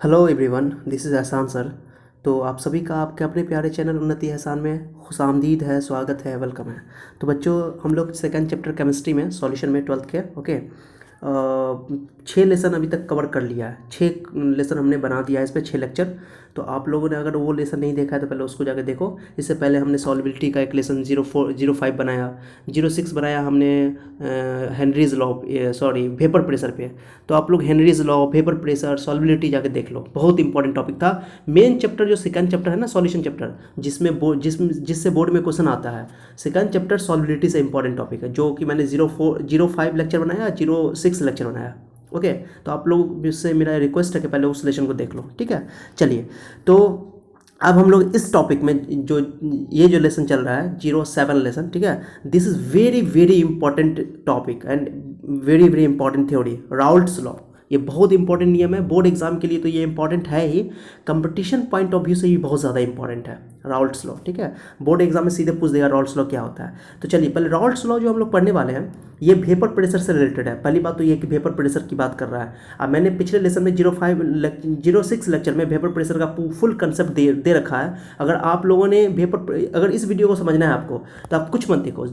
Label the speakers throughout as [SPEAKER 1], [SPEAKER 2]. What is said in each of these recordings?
[SPEAKER 1] Hello everyone, this is एहसान sir. तो आप सभी का आपके अपने प्यारे चैनल उन्नति एहसान में खुशामदीद है, स्वागत है, वेलकम है। तो बच्चों, हम लोग सेकंड चैप्टर केमिस्ट्री में सॉल्यूशन में ट्वेल्थ के ओके 6 लेसन अभी तक कवर कर लिया है। 6 लेसन हमने बना दिया है, इस पर 6 लेक्चर। तो आप लोगों ने अगर वो लेसन नहीं देखा है तो पहले उसको जाकर देखो। इससे पहले हमने सॉल्बिलिटी का एक लेसन 0405 बनाया, 06 बनाया हमने Henry's law, sorry vapour pressure पे। तो आप लोग हेनरीज लॉ, वेपर प्रेशर, सॉल्बिलिटी जाके देख लो, बहुत इंपॉर्टेंट टॉपिक था। मेन चैप्टर जो सेकंड चैप्टर है ना, सॉल्यूशन चैप्टर, जिससे बोर्ड में क्वेश्चन आता है, सेकंड चैप्टर सॉल्बिलिटी से इंपॉर्टेंट टॉपिक है, जो कि मैंने 05 लेक्चर बनाया, 06 लेक्चर बनाया। ओके, तो आप लोग से मेरा रिक्वेस्ट है कि पहले उस लेसन को देख लो, ठीक है। चलिए, तो अब हम लोग इस टॉपिक में जो लेसन चल रहा है 07 लेसन, ठीक है। This is very very important topic and very very important theory, Raoult's law. ये बहुत इंपॉर्टेंट नियम है बोर्ड एग्जाम के लिए, तो ये इंपॉर्टेंट है ही, कंपटीशन पॉइंट ऑफ व्यू से भी बहुत ज़्यादा इंपॉर्टेंट है राउल्ट्स लॉ, ठीक है। बोर्ड एग्जाम में सीधे पूछ देगा राउल्ट्स लॉ क्या होता है। तो चलिए, पहले राउल्ट्स लॉ जो हम लोग पढ़ने वाले हैं, ये वेपर प्रेशर से रिलेटेड है। पहली बात तो ये कि वेपर प्रेशर की बात कर रहा है। अब मैंने पिछले लेसन में 06 लेक्चर में वेपर प्रेशर का फुल कंसेप्ट दे रखा है। अगर आप लोगों ने अगर इस वीडियो को समझना है आपको, तो आप कुछ मत देखो,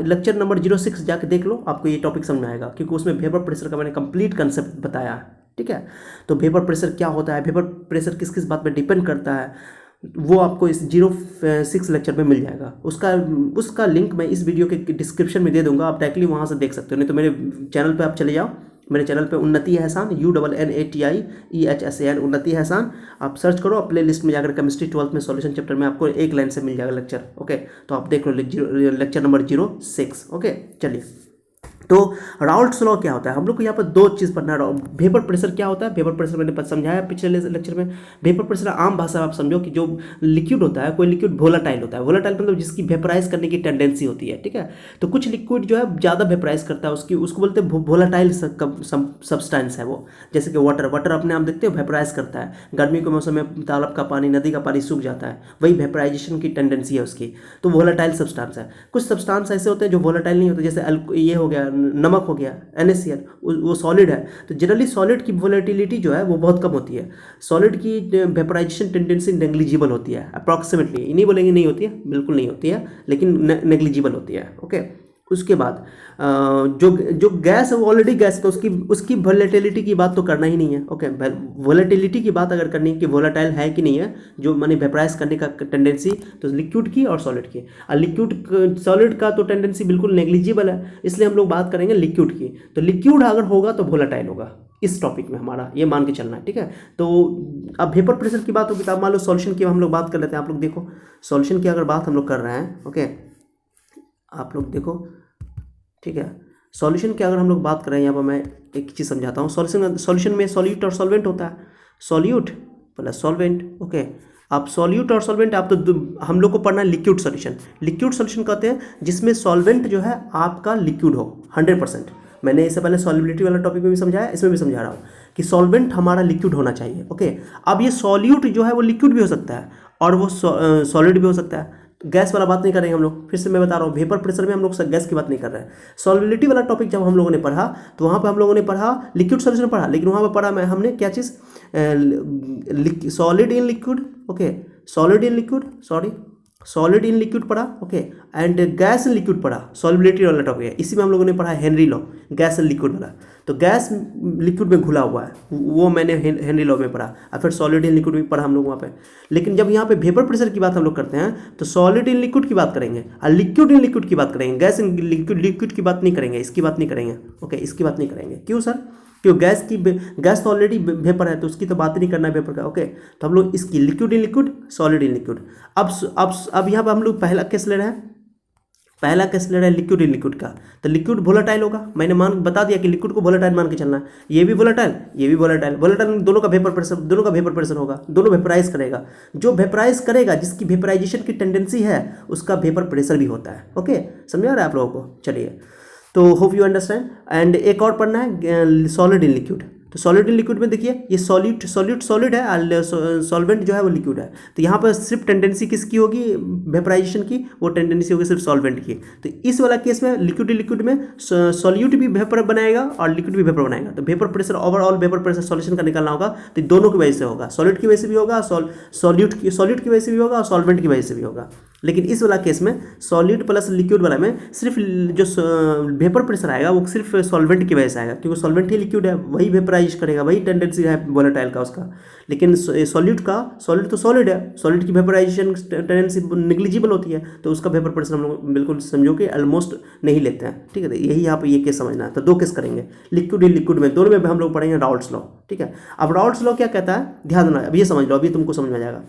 [SPEAKER 1] लेक्चर नंबर 06 जाके देख लो, आपको ये टॉपिक समझ में आएगा, क्योंकि उसमें वेपर प्रेशर का मैंने कंप्लीट कंसेप्ट बताया है, ठीक है। तो वेपर प्रेशर क्या होता है, वेपर प्रेशर किस किस बात पर डिपेंड करता है, वो आपको इस 06 लेक्चर में मिल जाएगा। उसका लिंक मैं इस वीडियो के डिस्क्रिप्शन में दे दूंगा, आप डायरेक्टली वहाँ से देख सकते हो। नहीं तो मेरे चैनल पे आप चले जाओ, मेरे चैनल पे उन्नति एहसान, UNNATIEHSAN, उन्नति एहसान, आप सर्च करो, प्ले लिस्ट में जाकर केमिस्ट्री 12th में सॉल्यूशन चैप्टर में आपको एक लाइन से मिल जाएगा लेक्चर, ओके। तो आप देख लो लेक्चर नंबर 06, ओके। चलिए, तो राउल्ट्स लॉ क्या होता है, हम लोग को यहाँ पर दो चीज़ पढ़ना है। वेपर प्रेशर क्या होता है, वेपर प्रेशर मैंने समझाया पिछले लेक्चर में। वेपर प्रेशर आम भाषा में आप समझो कि जो लिक्विड होता है, कोई लिक्विड वोलाटाइल होता है। वोलाटाइल मतलब जिसकी वेपराइज करने की टेंडेंसी होती है, ठीक है। तो कुछ लिक्विड जो है ज़्यादा वेपराइज करता है, उसको बोलते हैं वोलाटाइल सब्सटेंस है वो। जैसे कि वाटर अपने आप देखते हो वेपराइज करता है, गर्मी के मौसम में तालाब का पानी, नदी का पानी सूख जाता है, वही वेपराइजेशन की टेंडेंसी है उसकी, तो वोलाटाइल सब्सटेंस है। कुछ सब्सटेंस ऐसे होते हैं जो वोलाटाइल नहीं होते, जैसे ये हो गया, नमक हो गया, NaCl, वो सॉलिड है। तो जनरली सॉलिड की वोलेटिलिटी जो है वो बहुत कम होती है। सॉलिड की वेपराइजेशन टेंडेंसी नेग्लिजिबल होती है, अप्रॉक्सीमेटली, नहीं बोलेंगे नहीं होती है, बिल्कुल नहीं होती है, लेकिन नेग्लिजिबल होती है, ओके। उसके बाद जो गैस है वो ऑलरेडी गैस, तो उसकी वोलेटिलिटी की बात तो करना ही नहीं है, ओके। वोलेटिलिटी की बात अगर करनी है कि वोलेटाइल है कि नहीं है, जो माने वेपराइज करने का टेंडेंसी, तो लिक्विड की और सॉलिड की। और लिक्विड सॉलिड का तो टेंडेंसी बिल्कुल नेग्लिजिबल है, इसलिए हम लोग बात करेंगे लिक्विड की। तो लिक्विड अगर होगा तो वोलेटाइल होगा, इस टॉपिक में हमारा ये मान के चलना है, ठीक है। तो अब वेपर प्रेशर की बात होगी, तो मान लो सॉल्यूशन की हम लोग बात कर लेते हैं। आप लोग देखो, सॉल्यूशन की अगर बात हम लोग कर रहे हैं, ओके, आप लोग देखो, ठीक है। सॉल्यूशन की अगर हम लोग बात करें, यहाँ पर मैं एक चीज़ समझाता हूँ। सॉल्यूशन में सॉल्यूट और सॉल्वेंट होता है, सॉल्यूट प्लस सॉल्वेंट, ओके। आप सॉल्यूट और सॉल्वेंट, आप तो हम लोग को पढ़ना है लिक्विड सॉल्यूशन। लिक्विड सॉल्यूशन कहते हैं जिसमें सॉल्वेंट जो है आपका लिक्विड हो 100%। मैंने इससे पहले सॉल्युबिलिटी वाला टॉपिक में भी समझाया, इसमें भी समझा रहा हूँ कि सॉल्वेंट हमारा लिक्विड होना चाहिए, ओके। अब ये सॉल्यूट जो है वो लिक्विड भी हो सकता है और वो सॉलिड भी हो सकता है। गैस वाला बात नहीं करेंगे हम लोग, फिर से मैं बता रहा हूँ, वेपर प्रेशर में हम लोग गैस की बात नहीं कर रहे हैं। सॉल्युबिलिटी वाला टॉपिक जब हम लोगों ने पढ़ा, तो वहाँ पर हम लोगों ने पढ़ा लिक्विड सॉल्यूशन पढ़ा, लेकिन वहाँ पर पढ़ा हमने क्या चीज़, solid in liquid, okay, solid in liquid, sorry, solid in liquid पढ़ा, okay, and gas in liquid पढ़ा, सॉल्युबिलिटी वाला टॉपिक है। इसी में हम लोगों ने पढ़ा Henry law, gas in liquid वाला। तो गैस लिक्विड में घुला हुआ है, वो मैंने हेनरी लॉ में पढ़ा, और फिर सॉलिड इन लिक्विड में पढ़ा हम लोग वहाँ पे। लेकिन जब यहाँ पे वेपर प्रेशर की बात हम लोग करते हैं, तो सॉलिड इन लिक्विड की बात करेंगे और लिक्विड इन लिक्विड की बात करेंगे। गैस इन लिक्विड की बात नहीं करेंगे, इसकी बात नहीं करेंगे, ओके, इसकी बात नहीं करेंगे। क्यों सर? क्यों? गैस तो ऑलरेडी वेपर है, तो उसकी तो बात ही नहीं करना है वेपर का, ओके। तो हम लोग इसकी liquid in liquid, solid in liquid. अब यहाँ पर हम लोग पहला केस ले रहे हैं, पहला केस ले रहे हैं लिक्विड इन लिक्विड का। तो लिक्विड वोलेटाइल होगा, मैंने बता दिया कि लिक्विड को वोलेटाइल मान के चलना है। ये भी वोलेटाइल, ये भी वोलेटाइल, वोलेटाइल दोनों का वेपर प्रेशर होगा, दोनों वेपराइज करेगा। जो वेपराइज करेगा, जिसकी वेपराइजेशन की टेंडेंसी है, उसका वेपर प्रेशर भी होता है, ओके। समझ आ रहा है आप लोगों को? चलिए, तो होप यू अंडरस्टैंड। एंड एक और पढ़ना है सॉलिड इन लिक्विड। तो सॉलिड इन लिक्विड में देखिए ये सॉलिड है, सॉल्वेंट जो है वो लिक्विड है। तो यहाँ पर सिर्फ टेंडेंसी किसकी होगी वेपराइजेशन की, वो टेंडेंसी होगी सिर्फ सॉल्वेंट की। तो इस वाला केस में लिक्विड में सॉल्यूट भी वेपर बनाएगा और लिक्विड भी वेपर बनाएगा। तो vapour pressure, overall vapour pressure solution का निकालना होगा तो दोनों की वजह से होगा, सॉलिड की वजह से भी होगा, सॉल्यूट की वजह से भी होगा और सॉल्वेंट की वजह से भी होगा। लेकिन इस वाला केस में सॉलिड प्लस लिक्विड वाला में सिर्फ जो वेपर प्रेशर आएगा वो सिर्फ सॉल्वेंट की वजह से आएगा, क्योंकि सॉल्वेंट ही लिक्विड है, वही वेपराइज करेगा, वही टेंडेंसी है वोलेटाइल का उसका। लेकिन सॉलिड तो सॉलिड है, सॉलिड की वेपराइजेशन टेंडेंसी निग्लिजिबल होती है, तो उसका वेपर प्रेशर हम लोग बिल्कुल समझो कि ऑलमोस्ट नहीं लेते हैं। ठीक है, तो यही यहाँ पर ये केस समझना है। तो दो केस करेंगे, लिक्विड में, दोनों में हम लोग पढ़ेंगे राउल्ट्स लॉ। ठीक है, अब राउल्ट्स लॉ क्या कहता है, ध्यान देना, अब ये समझ लो, अभी तुमको समझ में आ जाएगा।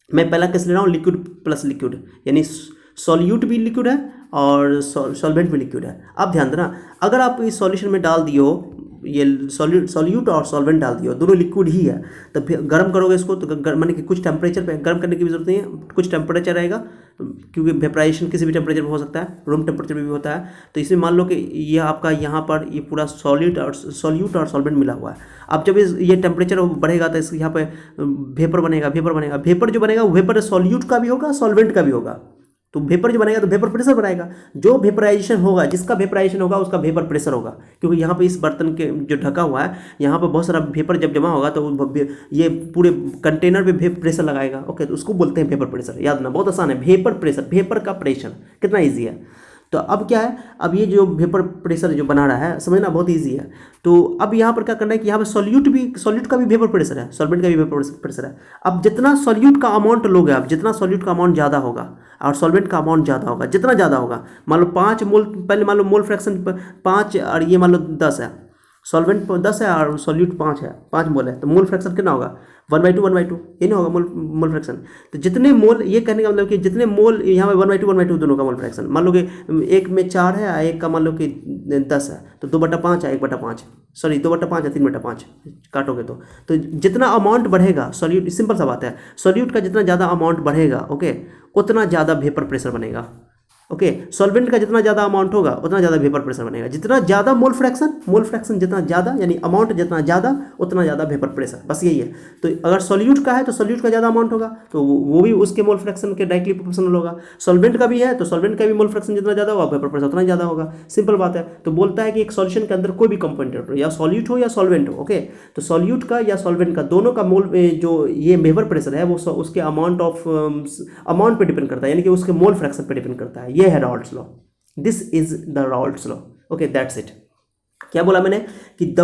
[SPEAKER 1] मैं पहला केस ले रहा हूँ लिक्विड प्लस लिक्विड, यानी सॉल्यूट भी लिक्विड है और सॉल्वेंट भी लिक्विड है। अब ध्यान देना, अगर आप इस सॉल्यूशन में डाल दियो ये सॉल्यूट और सॉल्वेंट डाल दियो, दोनों लिक्विड ही है, तो फिर गर्म करोगे इसको तो माने कि कुछ टेम्परेचर पे गर्म करने की भी जरूरत नहीं है, कुछ टेम्परेचर रहेगा, क्योंकि वेपराइजेशन किसी भी टेम्परेचर पर हो सकता है, रूम टेम्परेचर में भी होता है। तो इसमें मान लो कि ये आपका यहाँ पर ये पूरा सॉल्यूट और सॉल्वेंट मिला हुआ है। अब जब ये टेम्परेचर बढ़ेगा तो इस यहाँ पे वेपर बनेगा। वेपर जो बनेगा वो वेपर सॉल्यूट का भी होगा, सॉल्वेंट का भी होगा। तो वेपर जो बनेगा तो वेपर प्रेशर बनाएगा, जो वेपराइजेशन होगा, जिसका वेपराइजेशन होगा उसका वेपर प्रेशर होगा, क्योंकि यहाँ पे इस बर्तन के जो ढका हुआ है यहाँ पे बहुत सारा वेपर जब जमा होगा तो ये पूरे कंटेनर पे प्रेशर लगाएगा। ओके, तो उसको बोलते हैं वेपर प्रेशर। याद ना, बहुत आसान है, वेपर प्रेशर, वेपर का प्रेशर कितना ईजी है। तो अब क्या है, अब ये जो वेपर प्रेशर जो बना रहा है, समझना बहुत इजी है। तो अब यहाँ पर क्या करना है कि यहाँ पर सॉल्यूट का भी वेपर प्रेशर है, सॉल्वेंट का भी वेपर प्रेशर है। अब जितना सॉल्यूट का अमाउंट लोगे आप, जितना सॉल्यूट का अमाउंट ज़्यादा होगा और सॉल्वेंट का अमाउंट ज़्यादा होगा, जितना ज़्यादा होगा, मान लो 5 मोल, पहले मान लो मोल फ्रैक्शन 5 और ये मान लो 10 है, सॉल्वेंट 10 है और सॉल्यूट 5 है, 5 मोल है, तो मोल फ्रैक्शन कितना होगा 1/2 ये नहीं होगा मोल फ्रैक्शन। तो जितने मोल, ये कहने का मतलब कि जितने मोल यहाँ पे 1/2 दोनों का मोल फ्रैक्शन, मान लो कि एक में 4 है, एक का मान लो कि 10 है, तो 2/5 है, 1/5, सॉरी 2/5 है, 3/5 काटोगे तो जितना अमाउंट बढ़ेगा सॉल्यूट, सिंपल सा बात है, सॉल्यूट का जितना ज़्यादा अमाउंट बढ़ेगा, ओके, उतना ज़्यादा वेपर प्रेशर बनेगा। ओके, सॉल्वेंट का जितना ज़्यादा अमाउंट होगा उतना ज़्यादा वेपर प्रेशर बनेगा। जितना ज़्यादा मोल फ्रैक्शन जितना ज़्यादा, यानी अमाउंट जितना ज़्यादा उतना ज़्यादा वेपर प्रेशर, बस यही है। तो अगर सॉल्यूट का है तो सॉल्यूट का ज़्यादा अमाउंट होगा तो वो भी उसके मोल फ्रैक्शन के डायरेक्टली प्रोपोर्शनल होगा। सॉल्वेंट का भी है तो सॉल्वेंट का भी मोल फ्रैक्शन जितना ज़्यादा होगा वेपर प्रेशर उतना ज़्यादा होगा। सिंपल बात है। तो बोलता है कि एक सॉल्यूशन के अंदर कोई भी कंपोनेंट हो, या सॉल्यूट हो या सॉल्वेंट हो, ओके, तो सॉल्यूट का या सॉल्वेंट का दोनों का मोल जो ये वेपर प्रेशर है वो उसके अमाउंट पे डिपेंड करता है, यानी कि उसके मोल फ्रैक्शन पे डिपेंड करता है। ये है Raoult's law, this is the Raoult's law. Okay, that's it. क्या बोला मैंने कि the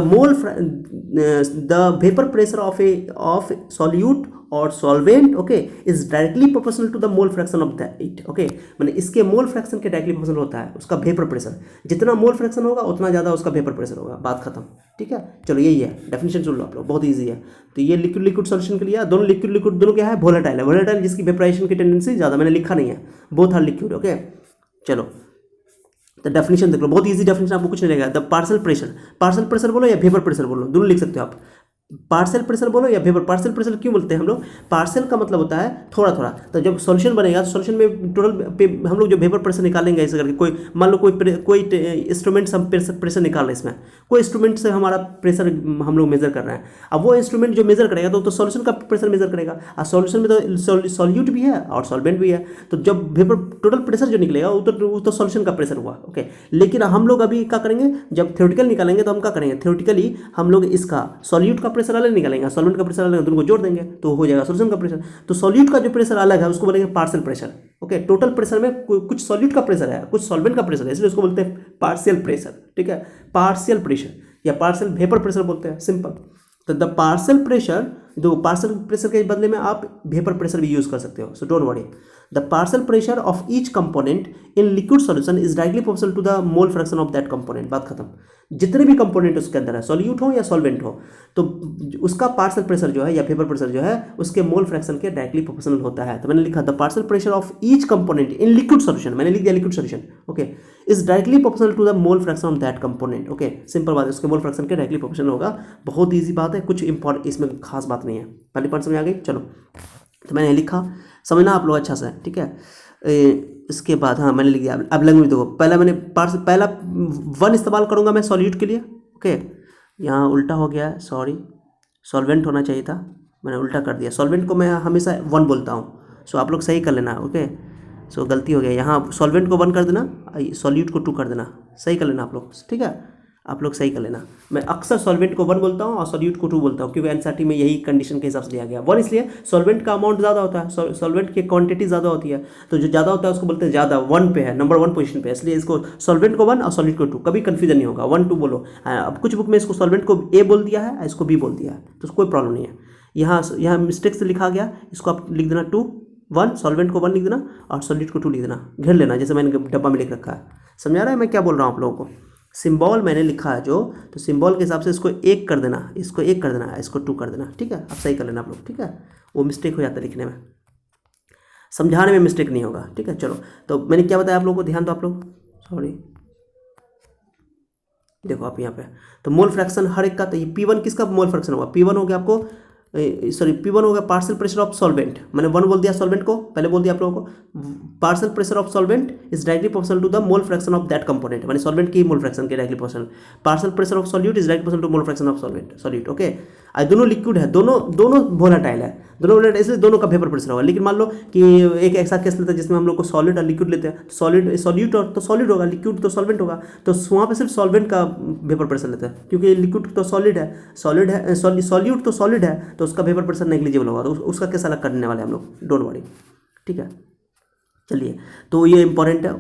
[SPEAKER 1] vapour pressure of solute और solvent, okay, is directly proportional to the mole fraction of the it. Okay, मैंने इसके मोल फ्रैक्शन के डायरेक्टली प्रोपोर्शनल होता है उसका वेपर प्रेशर। जितना मोल फ्रैक्शन होगा उतना ज़्यादा उसका वेपर प्रेशर होगा, बात खत्म। ठीक है, चलो यही है डेफिनेशन, सुन लो आप लोग, बहुत ईजी है। तो ये लिक्विड सॉल्यूशन के लिए दोनों लिक्विड दोनों क्या है, वोलेटाइल जिसकी वेपराइजेशन की टेंडेंसी ज़्यादा, मैंने लिखा नहीं है, बोथ आर लिक्विड। ओके, चलो तो डेफिनेशन देख लो, बहुत इजी डेफिनेशन, आपको कुछ नहीं रहेगा। द पार्शियल प्रेशर बोलो या वेपर प्रेशर बोलो, दोनों लिख सकते हो आप। पार्शियल प्रेशर बोलो या वेपर, पार्शियल प्रेशर क्यों बोलते हैं हम लोग, पार्शियल का मतलब होता है थोड़ा थोड़ा। तो जब सॉल्यूशन बनेगा तो सॉल्यूशन में टोटल पे हम लोग जो वेपर प्रेशर निकालेंगे ऐसे करके, कोई मान लो कोई इंस्ट्रूमेंट से हम प्रेशर निकाल रहे हैं, इसमें कोई इंस्ट्रूमेंट से हमारा प्रेशर हम लोग मेजर कर रहे हैं। अब वो इंस्ट्रूमेंट जो मेजर करेगा तो सॉल्यूशन का प्रेशर मेजर करेगा, और सॉल्यूशन में तो सॉल्यूट भी है और सॉल्वेंट भी है। तो जब वेपर टोटल प्रेशर जो निकलेगा वो तो सॉल्यूशन का प्रेशर हुआ। ओके, लेकिन हम लोग अभी क्या करेंगे, जब थ्योरेटिकल निकालेंगे तो हम क्या करेंगे, थ्योरेटिकली हम लोग इसका सॉल्यूट का प्रेशर अलग निकालेंगे, सॉल्वेंट का प्रेशर अलग, दोनों को जोड़ देंगे तो हो जाएगा सॉल्यूशन का प्रेशर। तो सॉल्यूट का जो प्रेशर अलग है उसको बोलेंगे partial pressure. Okay, total pressure में कुछ सॉल्यूट का प्रेशर है, कुछ सॉल्वेंट का प्रेशर है, इसलिए उसको बोलते हैं पार्शियल प्रेशर। ठीक है, पार्शियल प्रेशर या पार्शियल वेपर प्रेशर बोलते हैं, सिंपल। तो द पार्शियल प्रेशर के बदले में आप वेपर प्रेशर भी यूज कर सकते हो, so don't worry. The partial pressure of each component in liquid solution is directly proportional to the mole fraction of that component, बात खत्म। जितने भी कंपोनेंट उसके अंदर है, सॉल्यूट हो या सॉल्वेंट हो, तो उसका पार्शियल प्रेशर जो है या वेपर प्रेशर जो है उसके मोल फ्रैक्शन के डायरेक्टली प्रोपोर्शनल होता है। तो मैंने लिखा the partial pressure of each component in liquid solution, मैंने लिख दिया liquid solution, okay, is directly proportional to the mole fraction of that component. Okay, simple बात है, उसके मोल फ्रैक्शन के डायरेक्टली प्रोपोर्शनल होगा, बहुत ईजी बात है, कुछ इंपॉर्टेंट इसमें खास बात नहीं है। पहली पॉइंट समझ आ गई, चलो तो मैंने लिखा, समझना आप लोग अच्छा से, ठीक है। इसके बाद हाँ मैंने लिख दिया। अब लैंग्वेज देखो, पहला मैंने पहला 1 इस्तेमाल करूंगा मैं सॉल्यूट के लिए, ओके, यहाँ उल्टा हो गया, सॉरी, सॉल्वेंट होना चाहिए था, मैंने उल्टा कर दिया। सॉल्वेंट को मैं हमेशा 1 बोलता हूँ, सो आप लोग सही कर लेना, ओके। सो गलती हो गया, यहाँ सॉल्वेंट को 1 कर देना, सॉल्यूट को 2 कर देना, सही कर लेना आप लोग, ठीक है। आप लोग सही कर लेना। मैं अक्सर सॉल्वेंट को 1 बोलता हूँ और सॉल्यूट को 2 बोलता हूँ, क्योंकि एनसीईआरटी में यही कंडीशन के हिसाब से दिया गया। 1 इसलिए सॉल्वेंट का अमाउंट ज़्यादा होता है, सॉल्वेंट की क्वांटिटी ज़्यादा होती है, तो जो ज़्यादा होता है उसको बोलते हैं ज़्यादा, 1 पे है, नंबर 1 पोजीशन पे है, इसलिए इसको सॉल्वेंट को 1 और सॉल्यूट को 2, कभी कंफ्यूजन नहीं होगा, 1 2 बोलो। अब कुछ बुक में इसको सॉल्वेंट को ए बोल दिया है, इसको बी बोल दिया है, तो कोई प्रॉब्लम नहीं है। यहाँ मिस्टेक से लिखा गया, इसको आप लिख देना 2 1, सॉल्वेंट को 1 लिख देना और सॉल्यूट को 2 लिख देना, घेर लेना, जैसे मैंने डब्बा में लिख रखा है। समझा रहा है मैं क्या बोल रहा हूँ आप लोगों को? सिंबल मैंने लिखा है जो, तो सिंबल के हिसाब से इसको 1 कर देना, इसको 1 कर देना, इसको 2 कर देना, ठीक है। आप सही कर लेना आप लोग, ठीक है। वो मिस्टेक हो जाता है लिखने में, समझाने में मिस्टेक नहीं होगा, ठीक है। चलो, तो मैंने क्या बताया आप लोगों को, ध्यान दो आप लोग, सॉरी, देखो आप यहाँ पे, तो मोल फ्रैक्शन हर एक का, तो ये P1 किसका मोल फ्रैक्शन होगा? P1 हो गया आपको, सॉरी, P1 हो गया पार्शियल प्रेशर ऑफ सॉल्वेंट, मैंने 1 बोल दिया सॉल्वेंट को, पहले बोल दिया आप लोगों को। Partial pressure of solvent is directly proportional to the mole fraction of that component, मैंने सॉल्वेंट की मोल फ्रैक्शन के directly proportional. Partial pressure of solute is directly proportional to mole fraction of solute, okay. आज दोनों liquid है, दोनों volatile है, दोनों volatile, इसलिए दोनों का वेपर प्रेशर होगा। लेकिन मान लो कि एक ऐसा केस लेते हैं जिसमें हम लोग को सॉलिड और लिक्विड लेते हैं, सॉल्यूट तो सॉलिड होगा, लिक्विड तो सॉल्वेंट होगा, तो वहाँ पे सिर्फ सॉल्वेंट का वेपर प्रेशर लेते हैं, क्योंकि लिक्विड तो सॉलिड है, सॉल्यूट तो सॉलिड है, तो उसका वेपर प्रेशर नेग्लिजिबल होगा, तो उसका केस अलग करने वाले हम लोग, डोंट वरी, ठीक है। चलिए, तो ये इंपॉर्टेंट है,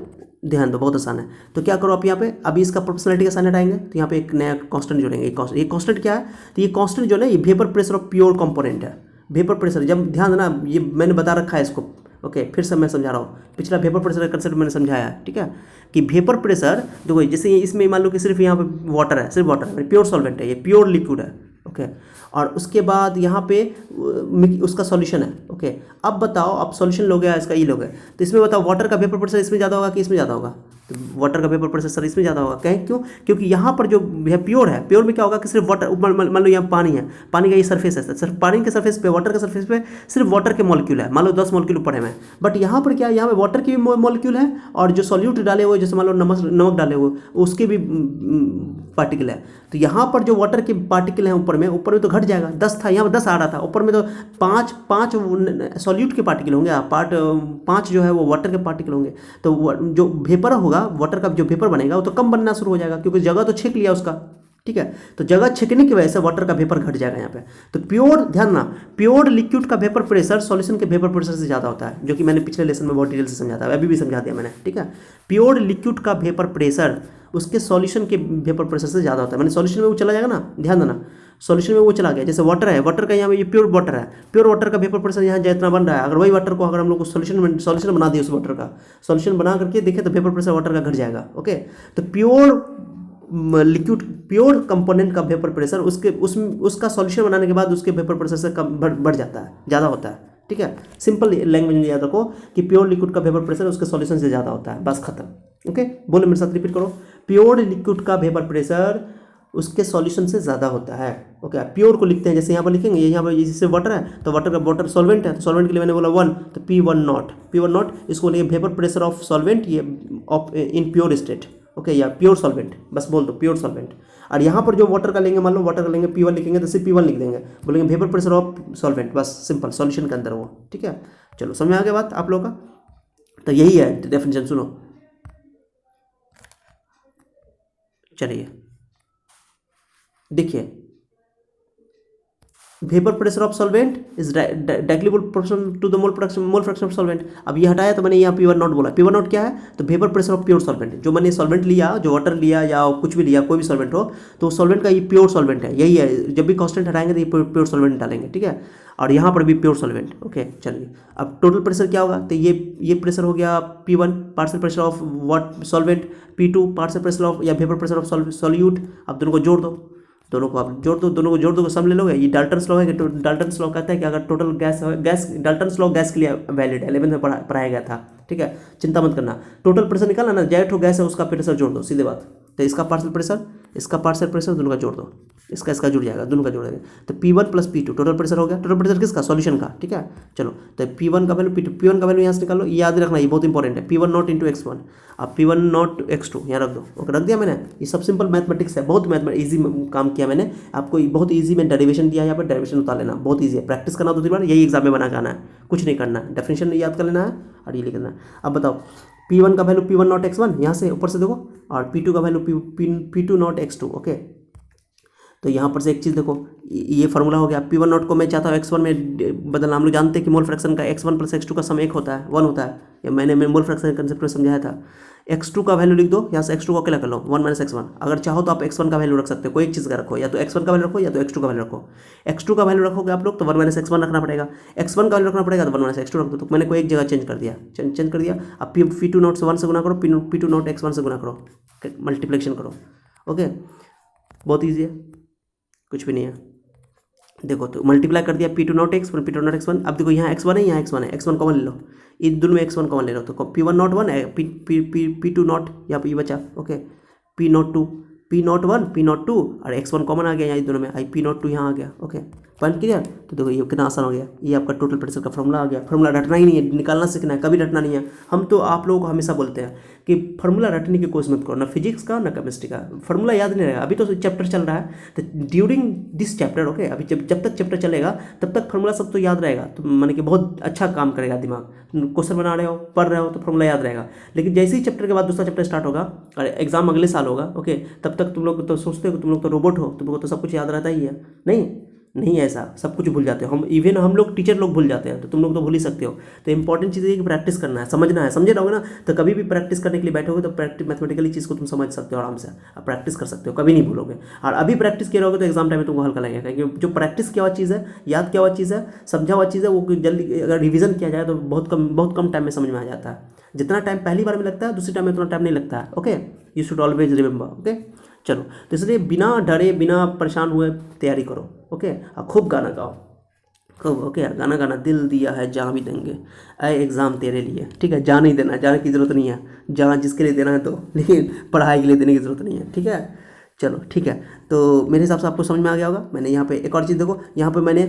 [SPEAKER 1] ध्यान दो, बहुत आसान है। तो क्या करो आप यहाँ पे, अभी इसका प्रोपोर्शनलिटी का साइन हटाएंगे, तो यहाँ पे एक नया कांस्टेंट जोड़ेंगे। ये कांस्टेंट क्या है? तो ये कांस्टेंट जो है ये vapour pressure of pure component है। वेपर प्रेशर, जब ध्यान देना, ये मैंने बता रखा है इसको, ओके, फिर से मैं समझा रहा हूँ, पिछला वेपर प्रेशर का कंसेप्ट मैंने समझाया है, ठीक है। कि वेपर प्रेशर देखो, जैसे इसमें मान लो कि सिर्फ यहाँ पे वाटर है, सिर्फ वाटर है, प्योर सॉल्वेंट है, ये प्योर लिक्विड है, ओके। और उसके बाद यहाँ पे उसका सॉल्यूशन है, ओके। अब बताओ, अब सॉल्यूशन लोगे इसका, ई लोगे, तो इसमें बताओ वाटर का वेपर प्रेशर इसमें ज़्यादा होगा कि इसमें ज़्यादा होगा? तो वाटर का वेपर प्रेशर सर इसमें ज़्यादा होगा, कहें क्यों? क्योंकि यहाँ पर जो है प्योर है, प्योर में क्या होगा कि सिर्फ वाटर, मान लो यहाँ पानी है, पानी का ये सरफेस है, सिर्फ पानी के सरफेस पे, वाटर के सरफेस पे सिर्फ वाटर के मॉलिक्यूल है, मान लो 10 मॉलिक्यूल ऊपर है, बट यहाँ पर क्या है, यहाँ पे वाटर के भी मॉलिक्यूल है, और जो सॉल्यूट डाले हुए, जैसे मान लो नमक डाले हुए, उसके भी पार्टिकल है। तो यहाँ पर जो वाटर के पार्टिकल हैं ऊपर में तो घट जाएगा, 10 था, यहाँ पर 10 आ रहा था, ऊपर में तो पाँच सॉल्यूट के पार्टिकल होंगे, 5 जो है वो वाटर के पार्टिकल होंगे। तो जो वेपर होगा, वाटर का जो वेपर बनेगा वो तो कम बनना शुरू हो जाएगा, क्योंकि जगह तो छेक लिया उसका, ठीक है। तो जगह छेकने की वजह से वाटर का वेपर घट जाएगा यहाँ पे। तो प्योर, ध्यान ना, प्योर लिक्विड का वेपर प्रेशर सॉल्यूशन के वेपर प्रेशर से ज़्यादा होता है, जो कि मैंने पिछले लेसन में बहुत डिटेल से समझाया था, अभी भी समझा दिया मैंने, ठीक है। प्योर लिक्विड का वेपर प्रेशर उसके सॉल्यूशन के वेपर प्रेशर से ज़्यादा होता है। मैंने सॉल्यूशन में वो चला जाएगा ना, ध्यान देना, सॉल्यूशन में वो चला गया, जैसे वाटर है, वाटर का यहाँ पे ये प्योर वाटर है, प्योर वाटर का वेपर प्रेशर यहाँ जितना बन रहा है, अगर वही वाटर को अगर हम लोग को सॉल्यूशन बना दिए, उस वाटर का सॉल्यूशन बना करके देखें तो वेपर प्रेशर वाटर का घट जाएगा, ओके। तो प्योर लिक्विड, प्योर कंपोनेंट का वेपर प्रेशर उसका सॉल्यूशन बनाने के बाद उसके वेपर प्रेशर से कम बढ़ जाता है, ज़्यादा होता है, ठीक है। सिंपल लैंग्वेज में याद रखो कि प्योर लिक्विड का वेपर प्रेशर उसके सॉल्यूशन से ज़्यादा होता है, बस खत्म, ओके। बोलो मेरे साथ, रिपीट करो, प्योर लिक्विड का वेपर प्रेशर उसके सॉल्यूशन से ज़्यादा होता है, ओके। प्योर को लिखते हैं, जैसे यहाँ पर लिखेंगे, यहाँ पर जैसे वाटर है, तो वाटर का वाटर सॉल्वेंट है, तो सॉल्वेंट के लिए मैंने बोला 1, तो P1 नॉट, इसको लिए वेपर प्रेशर ऑफ सॉल्वेंट, ये इन प्योर स्टेट, ओके, या प्योर सॉल्वेंट, बस बोल दो प्योर सॉल्वेंट। और यहाँ पर जो वाटर का लेंगे, मान लो वाटर का लेंगे, P1 लिखेंगे, तो सिर्फ P1 लिख देंगे, बोलेंगे वेपर प्रेशर ऑफ सॉल्वेंट, बस सिंपल, सॉल्यूशन के अंदर वो, ठीक है। चलो, समझ आ गया बात आप लोगों का? तो यही है डेफिनेशन, सुनो, चलिए देखिए, vapour pressure of solvent is directly proportional to the mole fraction of solvent. अब ये हटाया तो मैंने यहाँ P1 नॉट बोला, P1 नॉट क्या है? तो vapour pressure of pure solvent, जो मैंने सॉल्वेंट लिया, जो वाटर लिया या कुछ भी लिया, कोई भी सॉल्वेंट हो, तो सॉल्वेंट का ये प्योर सॉल्वेंट है, यही है। जब भी कांस्टेंट हटाएंगे तो ये प्योर सॉल्वेंट डालेंगे, ठीक है। और यहाँ पर भी प्योर सॉल्वेंट, ओके। चलिए, अब टोटल प्रेशर क्या होगा? तो ये प्रेशर हो गया P1 partial pressure of what solvent, P2 partial pressure of या वेपर प्रेशर ऑफ सॉल्यूट। अब दोनों को जोड़ दो, दोनों को आप जोड़ दो, सम ले लोगे। ये डाल्टन्स लॉ है, डाल्टन्स लॉ कहता है कि अगर total gas Dalton's law gas के लिए वैलिड है, 11th में पढ़ाया गया था, ठीक है। चिंता मत करना, टोटल प्रेशर निकालना ना, जाए ठो गैस है उसका प्रेशर जोड़ दो, सीधे बात। तो इसका पार्शियल प्रेशर इसका पार्शियल प्रेशर दोनों का जोड़ दो, इसका जुड़ जाएगा, दोनों का जोड़ेंगे तो P1 plus P2 total pressure हो गया। टोटल प्रेशर किसका? सॉल्यूशन का, ठीक है। चलो तो P1 का वैल्यू P1 का वैल्यू यहाँ से निकालो, याद रखना ये बहुत इंपॉर्टेंट है, P1 नॉट इंटू x1, अब P1 नॉट x2 यहाँ रख दो। ओके, रख दिया मैंने। ये सब सिंपल मैथमेटिक्स है, बहुत ईजी काम किया मैंने आपको, बहुत ईजी में डेरिवेशन दिया है, यहाँ पर डेरिवेशन उतार लेना बहुत ईजी है, प्रैक्टिस करना 2-3 बार, यही एग्जाम में बना के आना है, कुछ नहीं करना है, डेफिनेशन याद कर लेना है और ये लिख देना है। अब बताओ P1 का वैल्यू P1 नॉट x1 यहाँ से ऊपर से देखो, और P2 का value P2 not x2। Okay, तो यहाँ पर से एक चीज़ देखो, ये फार्मूला हो गया। P1 नॉट को मैं चाहता हूँ x1 में बदलना। हम लोग जानते हैं कि मोल फ्रैक्शन का x1 प्लस x2 का सम 1 होता है, 1 होता है, या मैंने मोल फ्रैक्शन कंसेप्ट में समझाया था। x2 का वैल्यू लिख दो, यहाँ से x2 को अकेला कर लो, 1 माइनस x1। अगर चाहो तो आप x1 का वैल्यू रख सकते हो, कोई एक चीज़ का रखो, या तो x1 का वैल्यू रखो या तो x2 का वैल्यू रखो। x2 का वैल्यू रखोगे आप लोग तो 1 माइनस x1 रखना पड़ेगा, x1 का वैल्यू रखना पड़ेगा तो 1 माइनस x2 रख दो। तो मैंने कोई एक जगह चेंज कर दिया, चेंज कर दिया। अब P2 नॉट से 1 से गुना करो, P2 नॉट x1 से गुना करो, मल्टीप्लिकेशन करो। ओके, बहुत ईजी है, कुछ भी नहीं है। देखो तो मल्टीप्लाई कर दिया P2 not x1 P2 not x1। अब देखो यहाँ x1 है, यहाँ x1 है, x1 कॉमन ले लो, इन दोनों में x1 कॉमन ले लो, तो P1 नॉट 1 है, P2 नॉट यहाँ पे ये बचा। Okay, P not 2, P not 1 P not 2 और x1 कॉमन आ गया यहाँ दोनों में, P नॉट 2 यहाँ आ गया। Okay, point clear. तो देखो ये कितना आसान हो गया, ये आपका टोटल प्रेशर का फॉर्मूला आ गया। फॉर्मूला रटना ही नहीं है, निकालना सीखना है, कभी रटना नहीं है। हम तो आप लोगों को हमेशा बोलते हैं कि फार्मूला रटने की कोशिश मत करो, ना फिजिक्स का ना केमिस्ट्री का, फार्मूला याद नहीं रहेगा। अभी तो चैप्टर चल रहा है, तो ड्यूरिंग दिस चैप्टर, ओके, अभी जब तक चैप्टर चलेगा तब तक फार्मूला सब तो याद रहेगा, तो माने कि बहुत अच्छा काम करेगा दिमाग। क्वेश्चन बना रहे हो, पढ़ रहे हो तो फार्मूला याद रहेगा। लेकिन जैसे ही चैप्टर के बाद दूसरा चैप्टर स्टार्ट होगा और एग्जाम अगले साल होगा, ओके, तब तक तुम लोग तो सोचते हो तुम लोग तो रोबोट हो, तुम लोग को तो सब कुछ याद रहता ही है। नहीं ऐसा, सब कुछ भूल जाते हो हम, इवन हम लोग टीचर लोग भूल जाते हैं, तो तुम लोग तो भूल ही सकते हो। तो इंपॉर्टेंट चीज़ है कि प्रैक्टिस करना है, समझना है, समझे रहोगे ना तो कभी भी प्रैक्टिस करने के लिए बैठोगे तो प्रैक्टिस मैथमेटिकली चीज़ को तुम समझ सकते हो आराम से, आप प्रैक्टिस कर सकते हो, कभी नहीं भूलोगे। और अभी प्रैक्टिस किए रहोगे तो एग्जाम टाइम में तुमको हल्का लगेगा, क्योंकि जो प्रैक्टिस किया हुआ चीज़ है, याद किया हुआ चीज़ है, समझा हुआ चीज़ है, वो जल्दी अगर रिविजन किया जाए तो बहुत कम टाइम में समझ में आ जाता है। जितना टाइम पहली बार में लगता है दूसरी टाइम में उतना टाइम नहीं लगता है। Okay, you should always remember. Okay, चलो, तो इसलिए बिना डरे बिना परेशान हुए तैयारी करो। ओके, और खूब गाना गाओ, खूब। ओके, गाना गाना, दिल दिया है जहाँ भी देंगे, आए एग्ज़ाम तेरे लिए, ठीक है। जान नहीं देना, जाने की ज़रूरत नहीं है, जहाँ जिसके लिए देना है तो, लेकिन पढ़ाई के लिए देने की ज़रूरत नहीं है, ठीक है। चलो ठीक है, तो मेरे हिसाब से आपको समझ में आ गया होगा। मैंने यहाँ पे एक और चीज़ देखो, यहाँ पे मैंने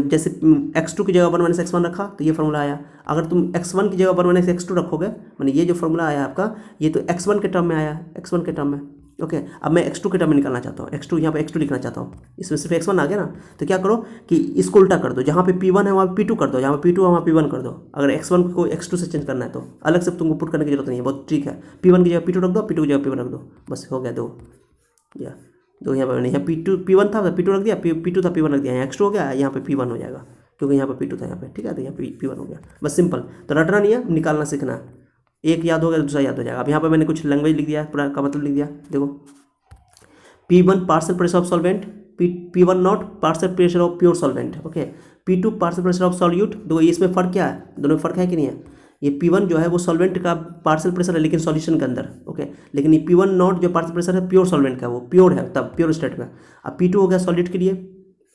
[SPEAKER 1] जैसे x2 की जगह 1 माइनस x1 रखा तो ये फार्मूला आया। अगर तुम x1 की जगह 1 माइनस x2 रखोगे, मैंने ये जो फार्मूला आया आपका, ये तो x1 के टर्म में आया, x1 के टर्म में। ओके, अब मैं x2 के टर्म में निकालना चाहता हूँ, x2 यहाँ पे x2 लिखना चाहता हूँ, इसमें सिर्फ x1 आ गया ना, तो क्या करो कि इसको उल्टा कर दो, जहाँ पे P1 है वहाँ पे P2 कर दो, जहाँ पे P2 है वहाँ P1 कर दो। अगर x1 को x2 से चेंज करना है तो अलग से तुमको पुट करने की जरूरत नहीं है, बहुत ठीक है। P1 की जगह P2 रख दो, P2 की जगह P1 रख दो, बस हो गया। दो यहाँ पर, यहाँ P1 था, P2 रख दिया, P2 था, P1 रख दिया, यहाँ x2 हो गया, यहाँ पे P1 हो जाएगा, क्योंकि यहाँ पे P2 था यहाँ पे, ठीक है, तो यहाँ P1 हो गया, बस सिंपल। तो रटना नहीं है, निकालना सीखना है, एक याद हो गया दूसरा याद हो जाएगा। अब यहाँ पे मैंने कुछ लैंग्वेज लिख दिया, पूरा का मतलब लिख दिया। देखो, P1 partial pressure of solvent, P1 not partial pressure of pure solvent. Okay, P2 partial pressure of solute. देखो इसमें फ़र्क क्या है, दोनों में फ़र्क है कि नहीं है। ये P1 जो है वो सॉल्वेंट का पार्शियल प्रेशर है लेकिन सॉल्यूशन के अंदर। ओके, लेकिन ये P1 नॉट जो पार्शियल प्रेशर है प्योर सॉल्वेंट का, वो प्योर है, तब प्योर स्टेट में। अब P2 हो गया सॉलिड के लिए,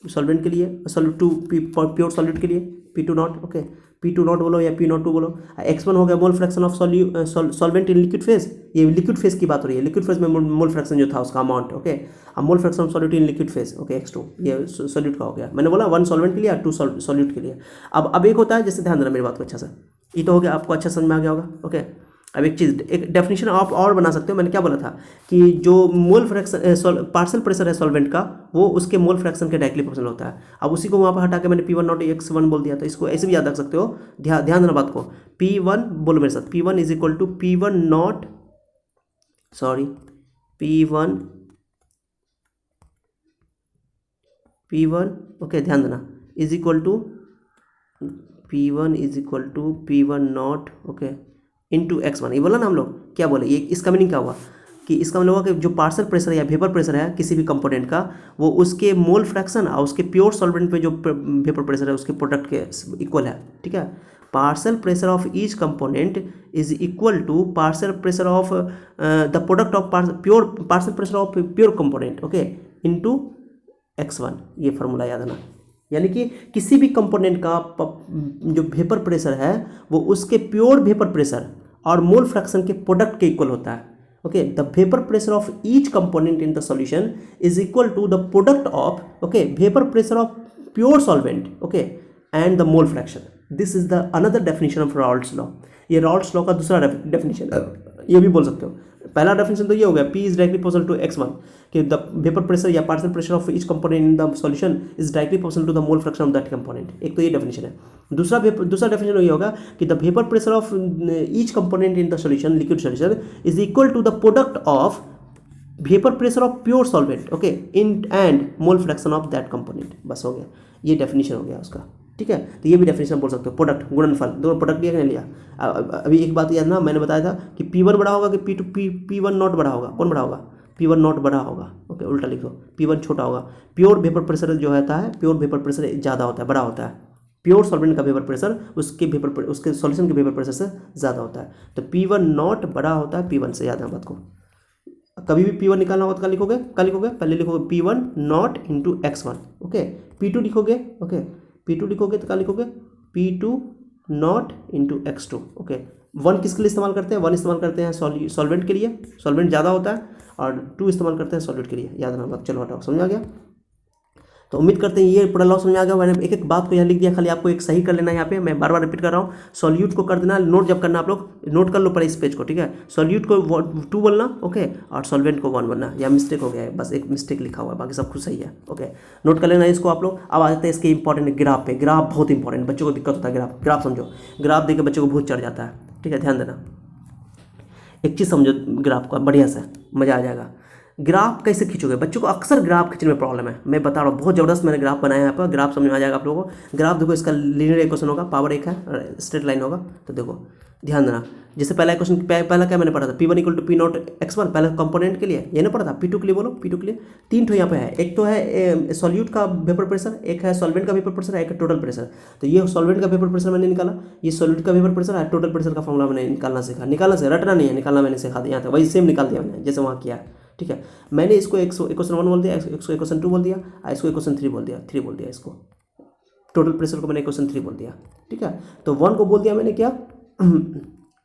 [SPEAKER 1] सॉल्वेंट के लिए, प्योर सॉलिड के लिए P2 not. Okay, P2 not बोलो या P नॉट 2 बोलो। x1 हो गया मोल fraction of solvent in liquid phase, ये लिक्विड फेज की बात हो रही है, लिक्विड फेज में मोल फ्रैक्शन जो था उसका अमाउंट। ओके, अब मोल fraction of solute in liquid phase, okay, x2 ये सॉल्यूट का हो गया। मैंने बोला 1 सॉल्वेंट के लिए या 2 सॉल्यूट के लिए। अब एक होता है, जैसे ध्यान देना मेरी बात को अच्छा से, ये तो हो गया, आपको अच्छा समझ में आ गया होगा। ओके, अब एक चीज़, एक डेफिनेशन आप और बना सकते हो। मैंने क्या बोला था कि जो मोल फ्रैक्शन पार्शियल प्रेशर है सॉल्वेंट का, वो उसके मोल फ्रैक्शन के डायरेक्टली प्रोपोर्शनल होता है। अब उसी को वहाँ पर हटा के मैंने P1 नॉट x1 बोल दिया, तो इसको ऐसे भी याद रख सकते हो। ध्यान देना बात को, P1 बोलो मेरे साथ, P1 is equal to P1 not, sorry, P1 okay, ध्यान देना, is equal to P1 is equal to P1 not, okay, into x1। ये बोला ना हम लोग, क्या बोले, ये इसका मीनिंग क्या हुआ कि इसका मतलब हुआ कि जो पार्शियल प्रेशर या वेपर प्रेशर है किसी भी कंपोनेंट का, वो उसके मोल फ्रैक्शन और उसके प्योर सॉल्वेंट पे जो वेपर प्रेशर है उसके प्रोडक्ट के इक्वल है, ठीक है। Partial pressure of each component is equal to partial pressure of the product of partial pressure of pure component, okay, into x1। ये फार्मूला याद आना, यानी कि किसी भी कंपोनेंट का जो वेपर प्रेशर है वो उसके प्योर वेपर प्रेशर और मोल फ्रैक्शन के प्रोडक्ट के इक्वल होता है। Okay, the vapour pressure of each component in the solution is equal to the product of, okay, vapour pressure of pure solvent, okay, and the mole fraction. This is the another definition of Raoult's law. ये Raoult's law का दूसरा definition है, ये भी बोल सकते हो. पहला डेफिनेशन तो ये हो गया, P is directly proportional to x1, कि द वेपर प्रेशर या partial pressure of each component in the solution is directly proportional to the mole fraction of that component. एक तो ये डेफिनेशन है. दूसरा डेफिनेशन ये होगा कि the vapour pressure of each component in the solution, liquid solution, is equal to the product of vapour pressure of pure solvent, okay, in and mole fraction of that component. बस हो गया, ये definition हो गया उसका. ठीक है, तो ये भी डेफिनेशन बोल सकते हो. प्रोडक्ट, गुणनफल, दोनों प्रोडक्ट लिया कि नहीं लिया. अभी एक बात याद ना, मैंने बताया था कि P1 बड़ा होगा कि P1 नॉट बड़ा होगा. कौन बड़ा होगा? P1 नॉट बड़ा होगा. ओके, उल्टा लिखो, P1 छोटा होगा. प्योर वेपर प्रेशर जो होता है, प्योर वेपर प्रेशर ज़्यादा होता है, बड़ा होता है. प्योर सॉल्वेंट का वेपर प्रेशर उसके सॉल्यूशन के वेपर प्रेशर से ज़्यादा होता है. तो P1 नॉट बड़ा होता है P1 से. याद है बात को. कभी भी P1 निकालना होगा तो क्या लिखोगे? पहले लिखोगे P1 not into x1. Okay, P2 लिखोगे. ओके, P2 लिखोगे तो क्या लिखोगे? P2 not into x2. Okay, 1 किसके लिए इस्तेमाल करते हैं? 1 इस्तेमाल करते हैं सॉल्वेंट के लिए, सॉल्वेंट ज़्यादा होता है, और 2 इस्तेमाल करते हैं सॉल्यूट के लिए. याद रखना बात. चलो हटाओ, समझ आ गया. तो उम्मीद करते हैं ये पूरा लॉ समझ आ गया. मैंने एक एक बात को यहाँ लिख दिया, खाली आपको एक सही कर लेना है. यहाँ पे मैं बार बार रिपीट कर रहा हूँ. सॉल्यूट को कर देना, नोट जब करना आप लोग नोट कर लो पहले इस पेज को. ठीक है, सॉल्यूट को 2 बोलना, ओके, और सॉल्वेंट को 1 बोलना. या मिस्टेक हो गया है, बस एक मिस्टेक लिखा हुआ है, बाकी सब कुछ सही है. ओके, नोट कर लेना इसको आप लोग. अब आ जाते हैं इसके इंपॉर्टेंट ग्राफ पे. ग्राफ बहुत इंपॉर्टेंट, बच्चों को दिक्कत होता है. ग्राफ समझो. ग्राफ देख के बच्चों को भूत चढ़ जाता है. ठीक है, ध्यान देना. एक चीज़ समझो ग्राफ का बढ़िया से, मज़ा आ जाएगा. ग्राफ कैसे खींचोगे? बच्चों को अक्सर ग्राफ खींचने में प्रॉब्लम है. मैं बता रहा हूँ, बहुत ज़बरदस्त मैंने ग्राफ बनाया है यहाँ पर. ग्राफ समझ में आ जाएगा आप लोगों को. ग्राफ देखो, इसका लीनियर इक्वेशन होगा, पावर 1 है, स्ट्रेट लाइन होगा. तो देखो ध्यान देना, जैसे पहला इक्वेशन, पहला क्या मैंने पढ़ा था? P1 equal to P not x1, पहला कंपोनेंट के लिए. ये नहीं पढ़ा था? P2 के लिए बोलो, P2 के लिए 3 ठो यहाँ पे है. एक तो है सॉल्यूट का वेपर प्रेशर, एक है सॉल्वेंट का वेपर प्रेशर, एक है टोटल प्रेशर. तो ये सॉल्वेंट का वेपर प्रेशर मैंने निकाला, ये सॉल्यूट का वेपर प्रेशर है, टोटल प्रेशर का फॉर्मूला मैंने निकालना सीखा. निकालना से रटना नहीं है, निकालना मैंने सिखा दिया. यहाँ तक वही सेम निकाल दिया मैंने जैसे वहाँ किया. ठीक है, मैंने इसको इक्वेशन 1 बोल दिया, इसको इक्वेशन 2 बोल दिया, इसको इक्वेशन 3 बोल दिया. इसको टोटल प्रेशर को मैंने इक्वेशन 3 बोल दिया. ठीक है, तो 1 को बोल दिया मैंने क्या?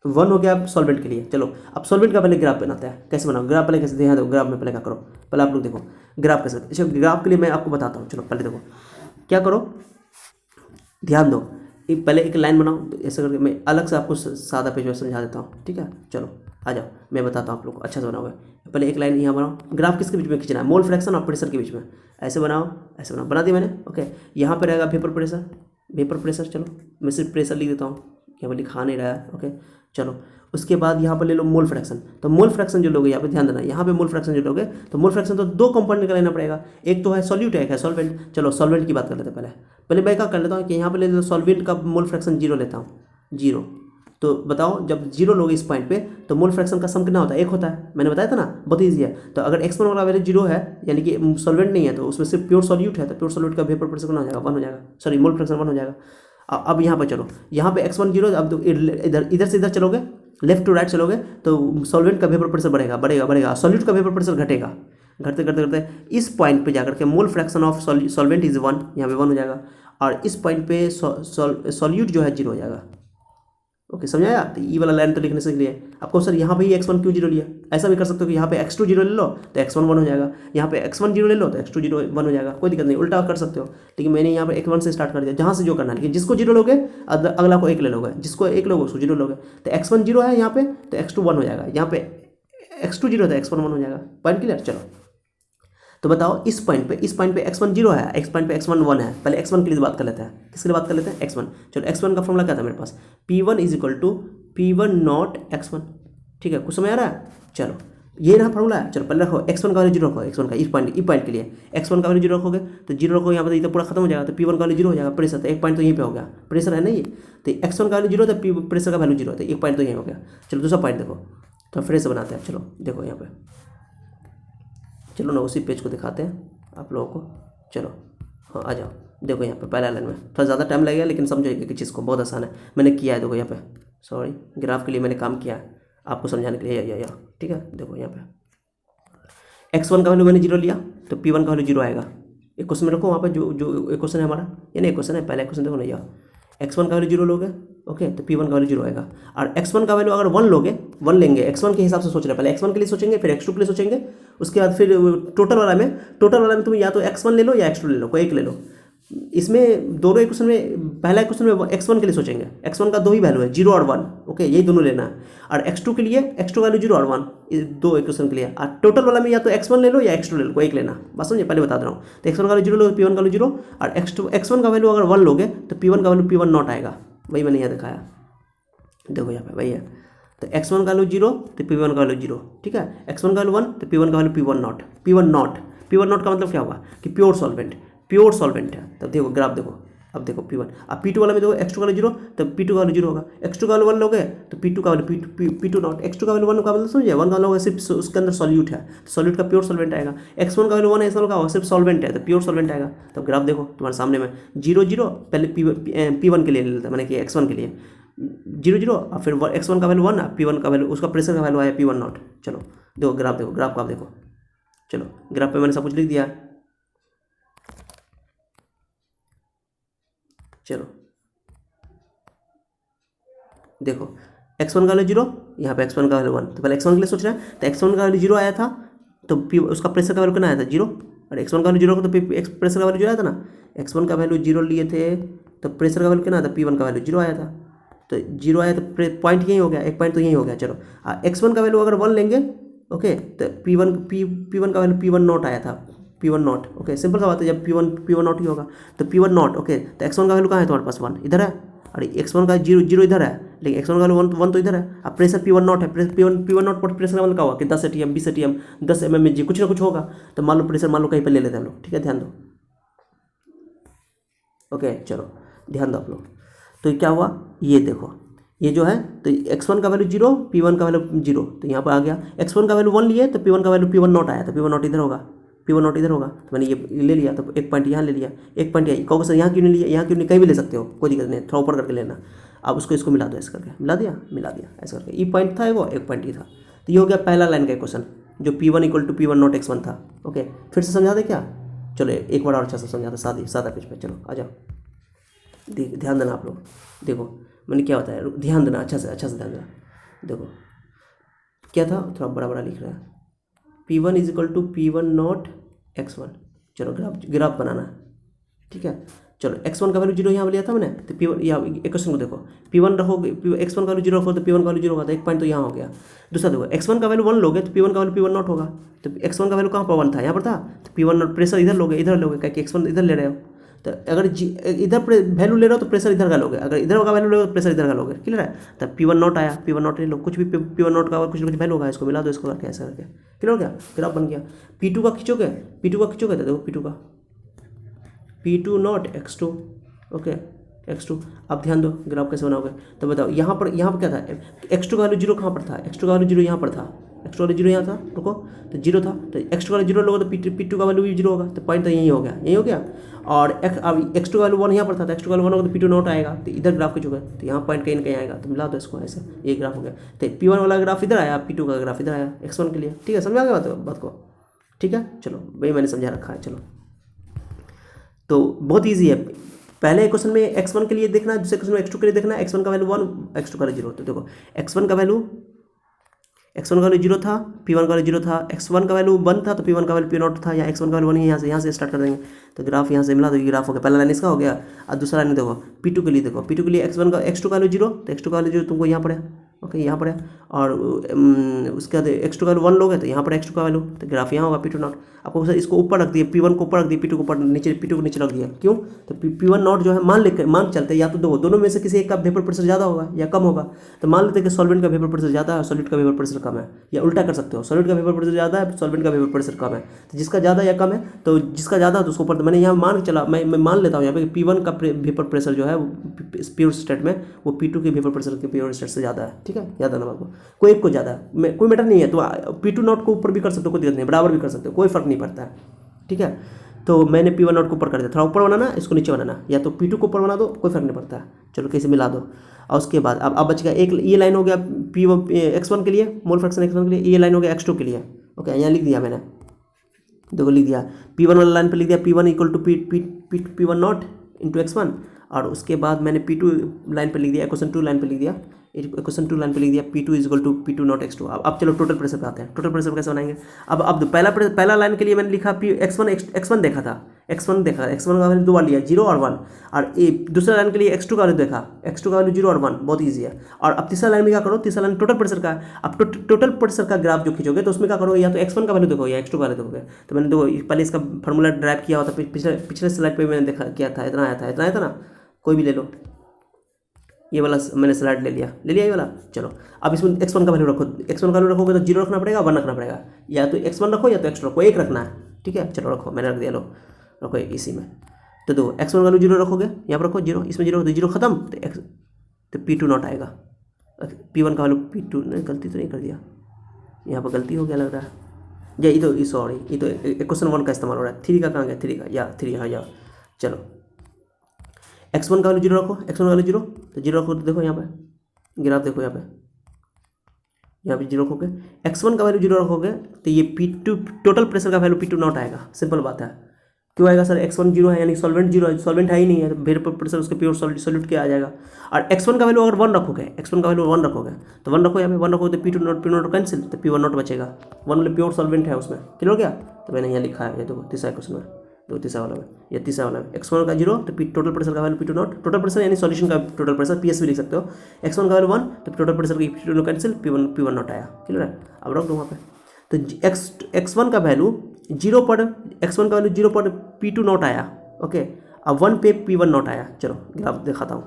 [SPEAKER 1] 1 हो गया सॉल्वेंट के लिए. चलो अब सॉल्वेंट का पहले ग्राफ बनाते हैं. कैसे बनाओ ग्राफ? पहले कैसे ध्यान दो, ग्राफ में पहले क्या करो, पहले आप लोग देखो ग्राफ कैसे. अच्छा, ग्राफ के लिए मैं आपको बताता हूँ. चलो पहले देखो क्या करो, ध्यान दो. पहले एक लाइन बनाओ. ऐसे करके मैं अलग से आपको सादा पेज में समझा देता हूँ. ठीक है, चलो आ जाओ, मैं बताता हूँ आप लोग को अच्छा से बनाओगे. पहले एक लाइन यहाँ बनाओ. ग्राफ किसके बीच में खींचना है? मोल फ्रैक्शन और प्रेशर के बीच में. ऐसे बनाओ, ऐसे बनाओ. बना दिया मैंने. ओके, यहाँ पे रहेगा वेपर प्रेशर. चलो मैं सिर्फ प्रेशर लिख देता हूँ, यहाँ पर लिखा नहीं रहा है. ओके, चलो उसके बाद यहाँ पर ले लो मोल फ्रैक्शन. तो मोल फ्रैक्शन जो लोगे, यहाँ पे ध्यान देना, यहाँ पे मोल फ्रैक्शन जो लोगे, तो मोल फ्रैक्शन तो 2 कंपोनेंट का लेना पड़ेगा. एक तो है सॉल्यूट, एक है सॉल्वेंट. चलो सॉल्वेंट की बात कर लेते हैं. पहले मैं क्या कर लेता हूँ कि यहाँ पे ले लो सॉल्वेंट का मोल फ्रैक्शन 0 लेता हूँ. 0. तो बताओ, जब 0 लोगे इस पॉइंट पे, तो मोल फ्रैक्शन का सम कितना होता है? 1 होता है. मैंने बताया था ना, बहुत ईजी है. तो अगर x1 वाला वैल्यू 0 है, यानी कि सॉल्वेंट नहीं है, तो उसमें सिर्फ प्योर सॉल्यूट है, तो प्योर सॉल्यूट का वेपर प्रेशर कितना हो जाएगा? 1 हो जाएगा. सॉरी, मोल फ्रैक्शन 1 हो जाएगा. अब यहाँ पर चलो, यहाँ पे x1 0. अब इधर से इधर चलोगे, लेफ्ट टू राइट चलोगे, तो सॉल्वेंट का वेपर प्रेशर बढ़ेगा. सॉल्यूट का वेपर प्रेशर घटेगा. घटते इस पॉइंट पे जाकर के मोल फ्रैक्शन ऑफ सॉल्वेंट इज 1, यहाँ पे 1 हो जाएगा. और इस पॉइंट पे सॉल्यूट जो है 0 हो जाएगा. ओके, समझ आया? तो ये वाला लाइन तो लिखने से लिए आपको सर यहाँ पे ही x1 क्यों 0 लिया. ऐसा भी कर सकते हो कि यहाँ पे x2 0 ले लो तो x1 1 हो जाएगा. यहाँ पे x1 0 ले लो तो x2 0 1 हो जाएगा. कोई दिक्कत नहीं, उल्टा कर सकते हो. लेकिन मैंने यहाँ पे x1 से स्टार्ट कर दिया, जहाँ से जो करना है. लेकिन जिसको 0 लोगे अगला को 1 ले लोगे, जिसको 1 लोगे उसको 0 लोगे. तो x1 0 है यहाँ पे, तो x2 1 हो जाएगा. यहाँ पे x2 0 है, x1 1 हो जाएगा. Point clear? चलो तो बताओ, इस पॉइंट पे x1 0 है, इस पॉइंट पे x1 1 है. पहले x1 के लिए बात कर लेते हैं. किसके लिए बात कर लेते हैं? x1. चलो x1 का फॉर्मूला क्या था मेरे पास? P1 is equal to P1 not x1. ठीक है, कुछ समझ आ रहा है? चलो ये रहा फॉर्मूला है. चलो पहले रखो x1 का वैल्यू 0 रखो. x1 का इस पॉइंट के लिए x1 का वैल्यू 0 रखोगे, तो 0 रखोगे यहाँ पर, तो पूरा खत्म हो जाएगा. तो P1 का वैल्यू 0 हो जाएगा. प्रेशर तो एक पॉइंट तो यहीं पे हो गया, प्रेशर है ना ये. तो x1 का वैल्यू 0, तो प्रेशर का वैल्यू 0, तो एक पॉइंट तो यहीं हो गया. चलो दूसरा पॉइंट देखो, तो फिर से बनाते हैं. चलो देखो यहाँ पे, चलो ना उसी पेज को दिखाते हैं आप लोगों को. चलो हाँ आ जाओ. देखो यहाँ पे पहला लाइन में थोड़ा ज़्यादा टाइम लगेगा, लेकिन समझोगे कि चीज़ को बहुत आसान है. मैंने किया है, देखो यहाँ पे, सॉरी ग्राफ के लिए मैंने काम किया है आपको समझाने के लिए. या ठीक है, देखो यहाँ पे x1 का वैल्यू मैंने 0 लिया, तो P1 का वैल्यू 0 आएगा. एक क्वेश्चन में रखो वहाँ पे, जो क्वेश्चन है हमारा, ये नहीं क्वेश्चन है, पहला क्वेश्चन देखो ना. या x1 का वैल्यू 0 लोगे, ओके, तो P1 का वैल्यू 0 आएगा। और x1 का वैल्यू अगर 1 लोगे, 1 लेंगे, x1 के हिसाब से सोच रहे हैं, पहले x1 के लिए सोचेंगे, फिर x2 के लिए सोचेंगे, उसके बाद फिर टोटल वाला में तुम या तो x1 ले लो या x2 ले लो, कोई एक ले लो। इसमें दोनों इक्वेशन में, पहला इक्वेशन में x1 के लिए सोचेंगे, x1 का दो ही वैल्यू है, 0 और 1, ओके, यही दोनों लेना है। और x2 के लिए x2 वैल्यू 0 और 1, दो इक्वेशन के लिए। और टोटल वाला में या तो x1 ले लो या x2 ले लो, कोई एक लेना, बस समझे, पहले बता दे रहा हूँ। तो x1 का वैल्यू 0 लो, P1 का वैल्यू 0, और x1 का वैल्यू अगर 1 लोगे तो P1 का वैल्यू P1 नॉट आएगा, वही मैंने यहाँ दिखाया, देखो यहाँ पे वही है। तो x1 का वैल्यू 0 तो P1 का वैल्यू 0, ठीक है, x1 का वैल्यू 1 तो P1 का वैल्यू P1 नॉट का मतलब क्या होगा कि प्योर सॉल्वेंट है। तब देखो ग्राफ देखो, अब देखो P1, अब P2 वाला में देखो x2 का वैल्यू 0 तो P2 का वैल्यू 0 होगा, x2 का वैल्यू 1 लोगे तो P2 का वैल्यू P2 नॉट, x2 का वैल्यू 1 का मतलब समझिए, 1 का लोगे सिर्फ उसके अंदर सॉल्यूट है, सॉल्यूट का प्योर सॉल्वेंट आएगा। x1 का वैल्यू 1 है, x1 का सिर्फ सॉल्वेंट है, तो प्योर सॉल्वेंट आएगा। तब ग्राफ देखो तुम्हारे सामने में 0 0, पहले P1 के लिए ले लेते हैं, मैंने कि x1 के लिए 0 0, और फिर x1 का वैल्यू 1, P1 का वैल्यू, उसका प्रेशर का वैल्यू आया P1 नॉट। चलो देखो ग्राफ देखो, ग्राफ का आप देखो, चलो ग्राफ पे मैंने सब कुछ लिख दिया। चलो देखो x1 का वैल्यू 0, यहाँ पे x1 का वैल्यू 1, तो पहले x1 के लिए सोच रहे हैं, तो x1 का वैल्यू 0 आया था, तो उसका प्रेशर का वैल्यू कितना आया था 0, और x1 का वैल्यू 0 तो प्रेशर का वैल्यू 0 आया था ना, x1 का वैल्यू 0 लिए थे तो प्रेशर का वैल्यू कितना आया था, P1 का वैल्यू 0 आया था, तो 0 आया तो पॉइंट यही हो गया, एक पॉइंट तो यही हो गया। चलो x1 का वैल्यू अगर 1 लेंगे, ओके, तो P1 का वैल्यू P1 नॉट आया था, P1 नॉट, ओके, सिंपल सा बात है, जब P1 नॉट ही होगा तो P1 नॉट, ओके, तो x1 का वैल्यू कहाँ है तुम्हारे पास, 1 इधर है, और x1 का 0 इधर है, लेकिन x1 का वैल्यू 1 तो इधर है। अब प्रेशर P1 नॉट है, P1 नॉट पर प्रेशर का मतलब क्या होगा कि 10 ATM 20 ATM 10 mmHg कुछ ना कुछ होगा, तो मान लो प्रेशर मान लो कहीं पर ले लेते हैं हम लोग, ठीक है, ध्यान दो, ओके, चलो ध्यान दो आप लोग। तो क्या हुआ, ये देखो, ये जो है तो x1 का वैल्यू 0, P1 का वैल्यू 0, तो यहाँ पर आ गया, x1 का वैल्यू 1 लिए तो P1 का वैल्यू P1 नॉट आया, तो P1 नॉट इधर होगा, तो मैंने ये ले लिया, तो एक पॉइंट यहाँ ले लिया, एक पॉइंट यहाँ, कहोगे सर यहाँ क्यों नहीं लिया, यहाँ क्यों नहीं, कहीं भी ले सकते हो, कोई दिक्कत नहीं, थोड़ा ऊपर करके लेना। अब उसको इसको मिला दो, ऐसे करके मिला दिया ऐसे करके, ये पॉइंट था वो, एक पॉइंट ये था, तो ये हो गया पहला लाइन का क्वेश्चन, जो P1 = P1 नॉट x1 था। ओके, फिर से समझा दे क्या, चलो एक बार और अच्छा से समझाता, सादा पेज पे, चलो आ जाओ, ध्यान देना आप लोग, देखो मैंने क्या बताया, ध्यान देना, अच्छा से ध्यान देना, देखो क्या था, थोड़ा बड़ा बड़ा लिख रहा है, P1 = P1 नॉट x1, चलो ग्राफ बनाना है, ठीक है। चलो x1 का वैल्यू 0 यहाँ लिया था मैंने, तो P1 यहाँ एक क्वेश्चन को देखो, P1 रखोगे, x1 का वैल्यू 0 रखो तो P1 का वैल्यू 0 होगा, तो एक पॉइंट तो यहाँ हो गया। दूसरा देखो, x1 का वैल्यू 1 लोगे तो P1 का वैल्यू P1 नॉट होगा, तो x1 का वैल्यू कहाँ पर 1 था, यहाँ पर था, तो P1 नॉट प्रेशर इधर लोगे क्योंकि x1 इधर ले रहे हो, तो अगर इधर वैल्यू ले रहे हो तो प्रेशर इधर का लोगे, अगर इधर का वैल्यू लोगे तो प्रेशर इधर का लोगे, क्लियर है। तब P1 नॉट आया, P1 नॉट ले लो, कुछ भी P1 नॉट का कुछ ना कुछ वैल्यू होगा, इसको मिला दो, इसको करके ऐसा करके, क्लियर हो गया, ग्राफ बन गया। P2 का खींचोगे तो देखो P2 not x2, okay x2, अब ध्यान दो ग्राफ कैसे बनाओगे, तो बताओ यहाँ पर क्या था, x2 का वैल्यू 0 कहाँ पर था, x2 का वैल्यू 0 यहाँ पर था, x2 का वैल्यू 0 यहाँ था, रुको, तो 0 था, तो x2 का वैल्यू 0 लोगे तो P2 का वैल्यू भी 0 होगा, तो पॉइंट तो यही हो गया, और अब x2 का वैल्यू 1 यहाँ पर था, तो x2 का वैल्यू 1 होगा तो P2 नॉट आएगा, तो इधर ग्राफ खींचोगे तो यहाँ पॉइंट कहीं ना कहीं आएगा, तो मिला दो इसको ऐसे, ये ग्राफ हो गया। तो P1 वाला ग्राफ इधर आया, P2 का ग्राफ इधर आया x1 के लिए, ठीक है, समझा गया बात को, ठीक है। चलो वही मैंने समझा रखा है, चलो तो बहुत ईजी है, पहले क्वेश्चन में x1 के लिए देखना, दूसरे क्वेश्चन में x2 के लिए देखना, x1 का वैल्यू 1, x2 का वैल्यू 0, तो देखो x1 का वैल्यू 0 था, P1 का वैल्यू 0 था, x1 का वैल्यू 1 था तो P1 का वैल्यू P नॉट था, या x1 का वैल्यू 1 है, यहाँ से स्टार्ट कर देंगे, तो ग्राफ यहाँ से मिला दो, ये ग्राफ हो गया, पहला लाइन इसका हो गया। और दूसरा लाइन देखो P2 के लिए, देखो P2 के लिए x2 का वैल्यू 0, तो x2 का वैल्यू 0 तुमको यहाँ पड़े, ओके यहाँ पड़े, और उसके बाद x2 का वैल्यू 1 लोगे तो यहाँ पर x2 का वैल्यू, तो ग्राफ यहाँ होगा P2 नॉट। आपको सर इसको ऊपर रख दिए, P1 को ऊपर रख दिए, P2 को ऊपर नीचे, P2 को नीचे रख दिया, क्यों, तो P1 नॉट जो है मान चलते हैं, या तो दोनों में से किसी एक का वेपर प्रेशर ज़्यादा होगा या कम होगा, तो मान लेते हैं कि सॉल्वेंट का वेपर प्रेशर ज़्यादा है, सॉलिड का वेपर प्रेशर कम है, या उल्टा कर सकते हो, सॉलिड का वेपर प्रेशर ज़्यादा है, सॉल्वेंट का वेपर प्रेशर कम है, तो जिसका ज़्यादा या कम है, तो जिसका ज़्यादा है तो उसको ऊपर, तो मैंने यहाँ मान के चला, मैं मान लेता हूँ यहाँ पे P1 का वेपर प्रेशर जो है प्योर स्टेट में, वो P2 के वेपर प्रेशर के प्योर स्टेट से ज़्यादा है, ठीक है, याद रखना आपको, कोई एक को ज़्यादा है, कोई मैटर नहीं है, तो P2 नॉट को ऊपर भी कर सकते हो, कोई दिक्कत नहीं, बराबर भी कर सकते हो, कोई फर्क नहीं पड़ता है, ठीक है। तो मैंने P1 नॉट को ऊपर कर दिया, थोड़ा ऊपर बनाना, इसको नीचे बनाना, या तो P2 को ऊपर बना दो, कोई फर्क नहीं पड़ता है, चलो कैसे मिला दो। और उसके बाद अब बच गया एक, ये लाइन हो गया x1 के लिए, मोल फ्रैक्शन x1 के लिए, ये लाइन हो गया x2 के लिए, ओके, यहाँ लिख दिया मैंने, देखो लिख दिया P1 वाला लाइन पे लिख दिया P1 = P1 नॉट × x1, और उसके बाद मैंने P2 लाइन पे लिख दिया, इक्वेशन 2 लाइन पे लिख दिया, इक्वेशन 2 लाइन पे लिख दिया P2 is equal to P2 not x2। अब चलो टोटल प्रेशर पे आते हैं। टोटल प्रेशर कैसे बनाएंगे? अब पहला लाइन के लिए मैंने लिखा x1 देखा था, x1 का वैल्यू 2 बार लिया, 0 और 1। और दूसरा लाइन के लिए x2 का वैल्यू देखा, x2 का वैल्यू 0 और 1, बहुत ईजी है। और अब तीसरा लाइन में क्या करो, तीसरा लाइन टोटल प्रेशर का है। अब टोटल प्रेशर का ग्राफ जो खींचोगे तो उसमें क्या करो, या तो x1 का वैल्यू देखो या x2 का वैल्यू देखोगे। तो मैंने देखो पहले इसका फॉर्मूला ड्राइव किया हुआ था, पिछले स्लाइड पर मैंने देखा किया था, इतना आया था ना, कोई भी ले लो, ये वाला मैंने स्लाइड ले लिया ये वाला। चलो अब इसमें x1 का वैल्यू रखो, x1 का वैल्यू रखोगे तो 0 रखना पड़ेगा, 1 रखना पड़ेगा, या तो x1 रखो या तो x2 रखो, एक रखना है, ठीक है। चलो रखो, मैंने रख दिया, लो रखो इसी में। तो दो x1 का वैल्यू 0 रखोगे, यहाँ पर रखो 0, इसमें 0 तो 0 खत्म, तो P2 नॉट आएगा। P1 का वैल्यू P2, नहीं गलती तो नहीं कर दिया, यहाँ पर गलती हो गया लग रहा है, ये सॉरी, ये तो इक्वेशन 1 का इस्तेमाल हो रहा है। 3 का कहाँ गया, 3 का, या 3, हाँ या। चलो x1 का वैल्यू 0 रखो, x1 का वैल्यू 0, तो 0 रखो, तो देखो यहाँ पे ग्राफ देखो, यहाँ पे 0 रखोगे, x1 का वैल्यू 0 रखोगे तो ये P2 टोटल प्रेशर का वैल्यू P2 नॉट आएगा। सिंपल बात है। क्यों आएगा सर? x1 0 है, यानी सॉल्वेंट 0 है, सॉल्वेंट है ही नहीं है, तो वेपर प्रेशर उसके प्योर सॉल्यूट क्या आ जाएगा। और x1 का वैल्यू अगर 1 रखोगे, x1 का वैल्यू 1 रखोगे, तो 1 रखो, यहाँ पे 1 रखोगे तो P2 नॉट कैंसिल, तो P1 नॉट बचेगा। 1 मतलब प्योर सॉल्वेंट है उसमें, क्लियर हो गया। तो मैंने यहाँ लिखा है, ये देखो तीसरा क्वेश्चन में, दो तीसरा वाला में, ये तीसरा वाला में x1 का 0 तो टोटल प्रेशर का value P2 not, total pressure यानी सॉल्यूशन का टोटल प्रेशर, PS भी लिख सकते हो। x1 का वैल्यू 1 तो टोटल प्रेशर की P2 not cancel, P1 not आया, क्लियर है। अब रख दो वहाँ पे, तो x1 का वैल्यू 0 पर, x1 का वैल्यू 0 पर P2 नॉट आया, ओके। अब 1 पे P1 नॉट आया। चलो ग्राफ दिखाता हूँ,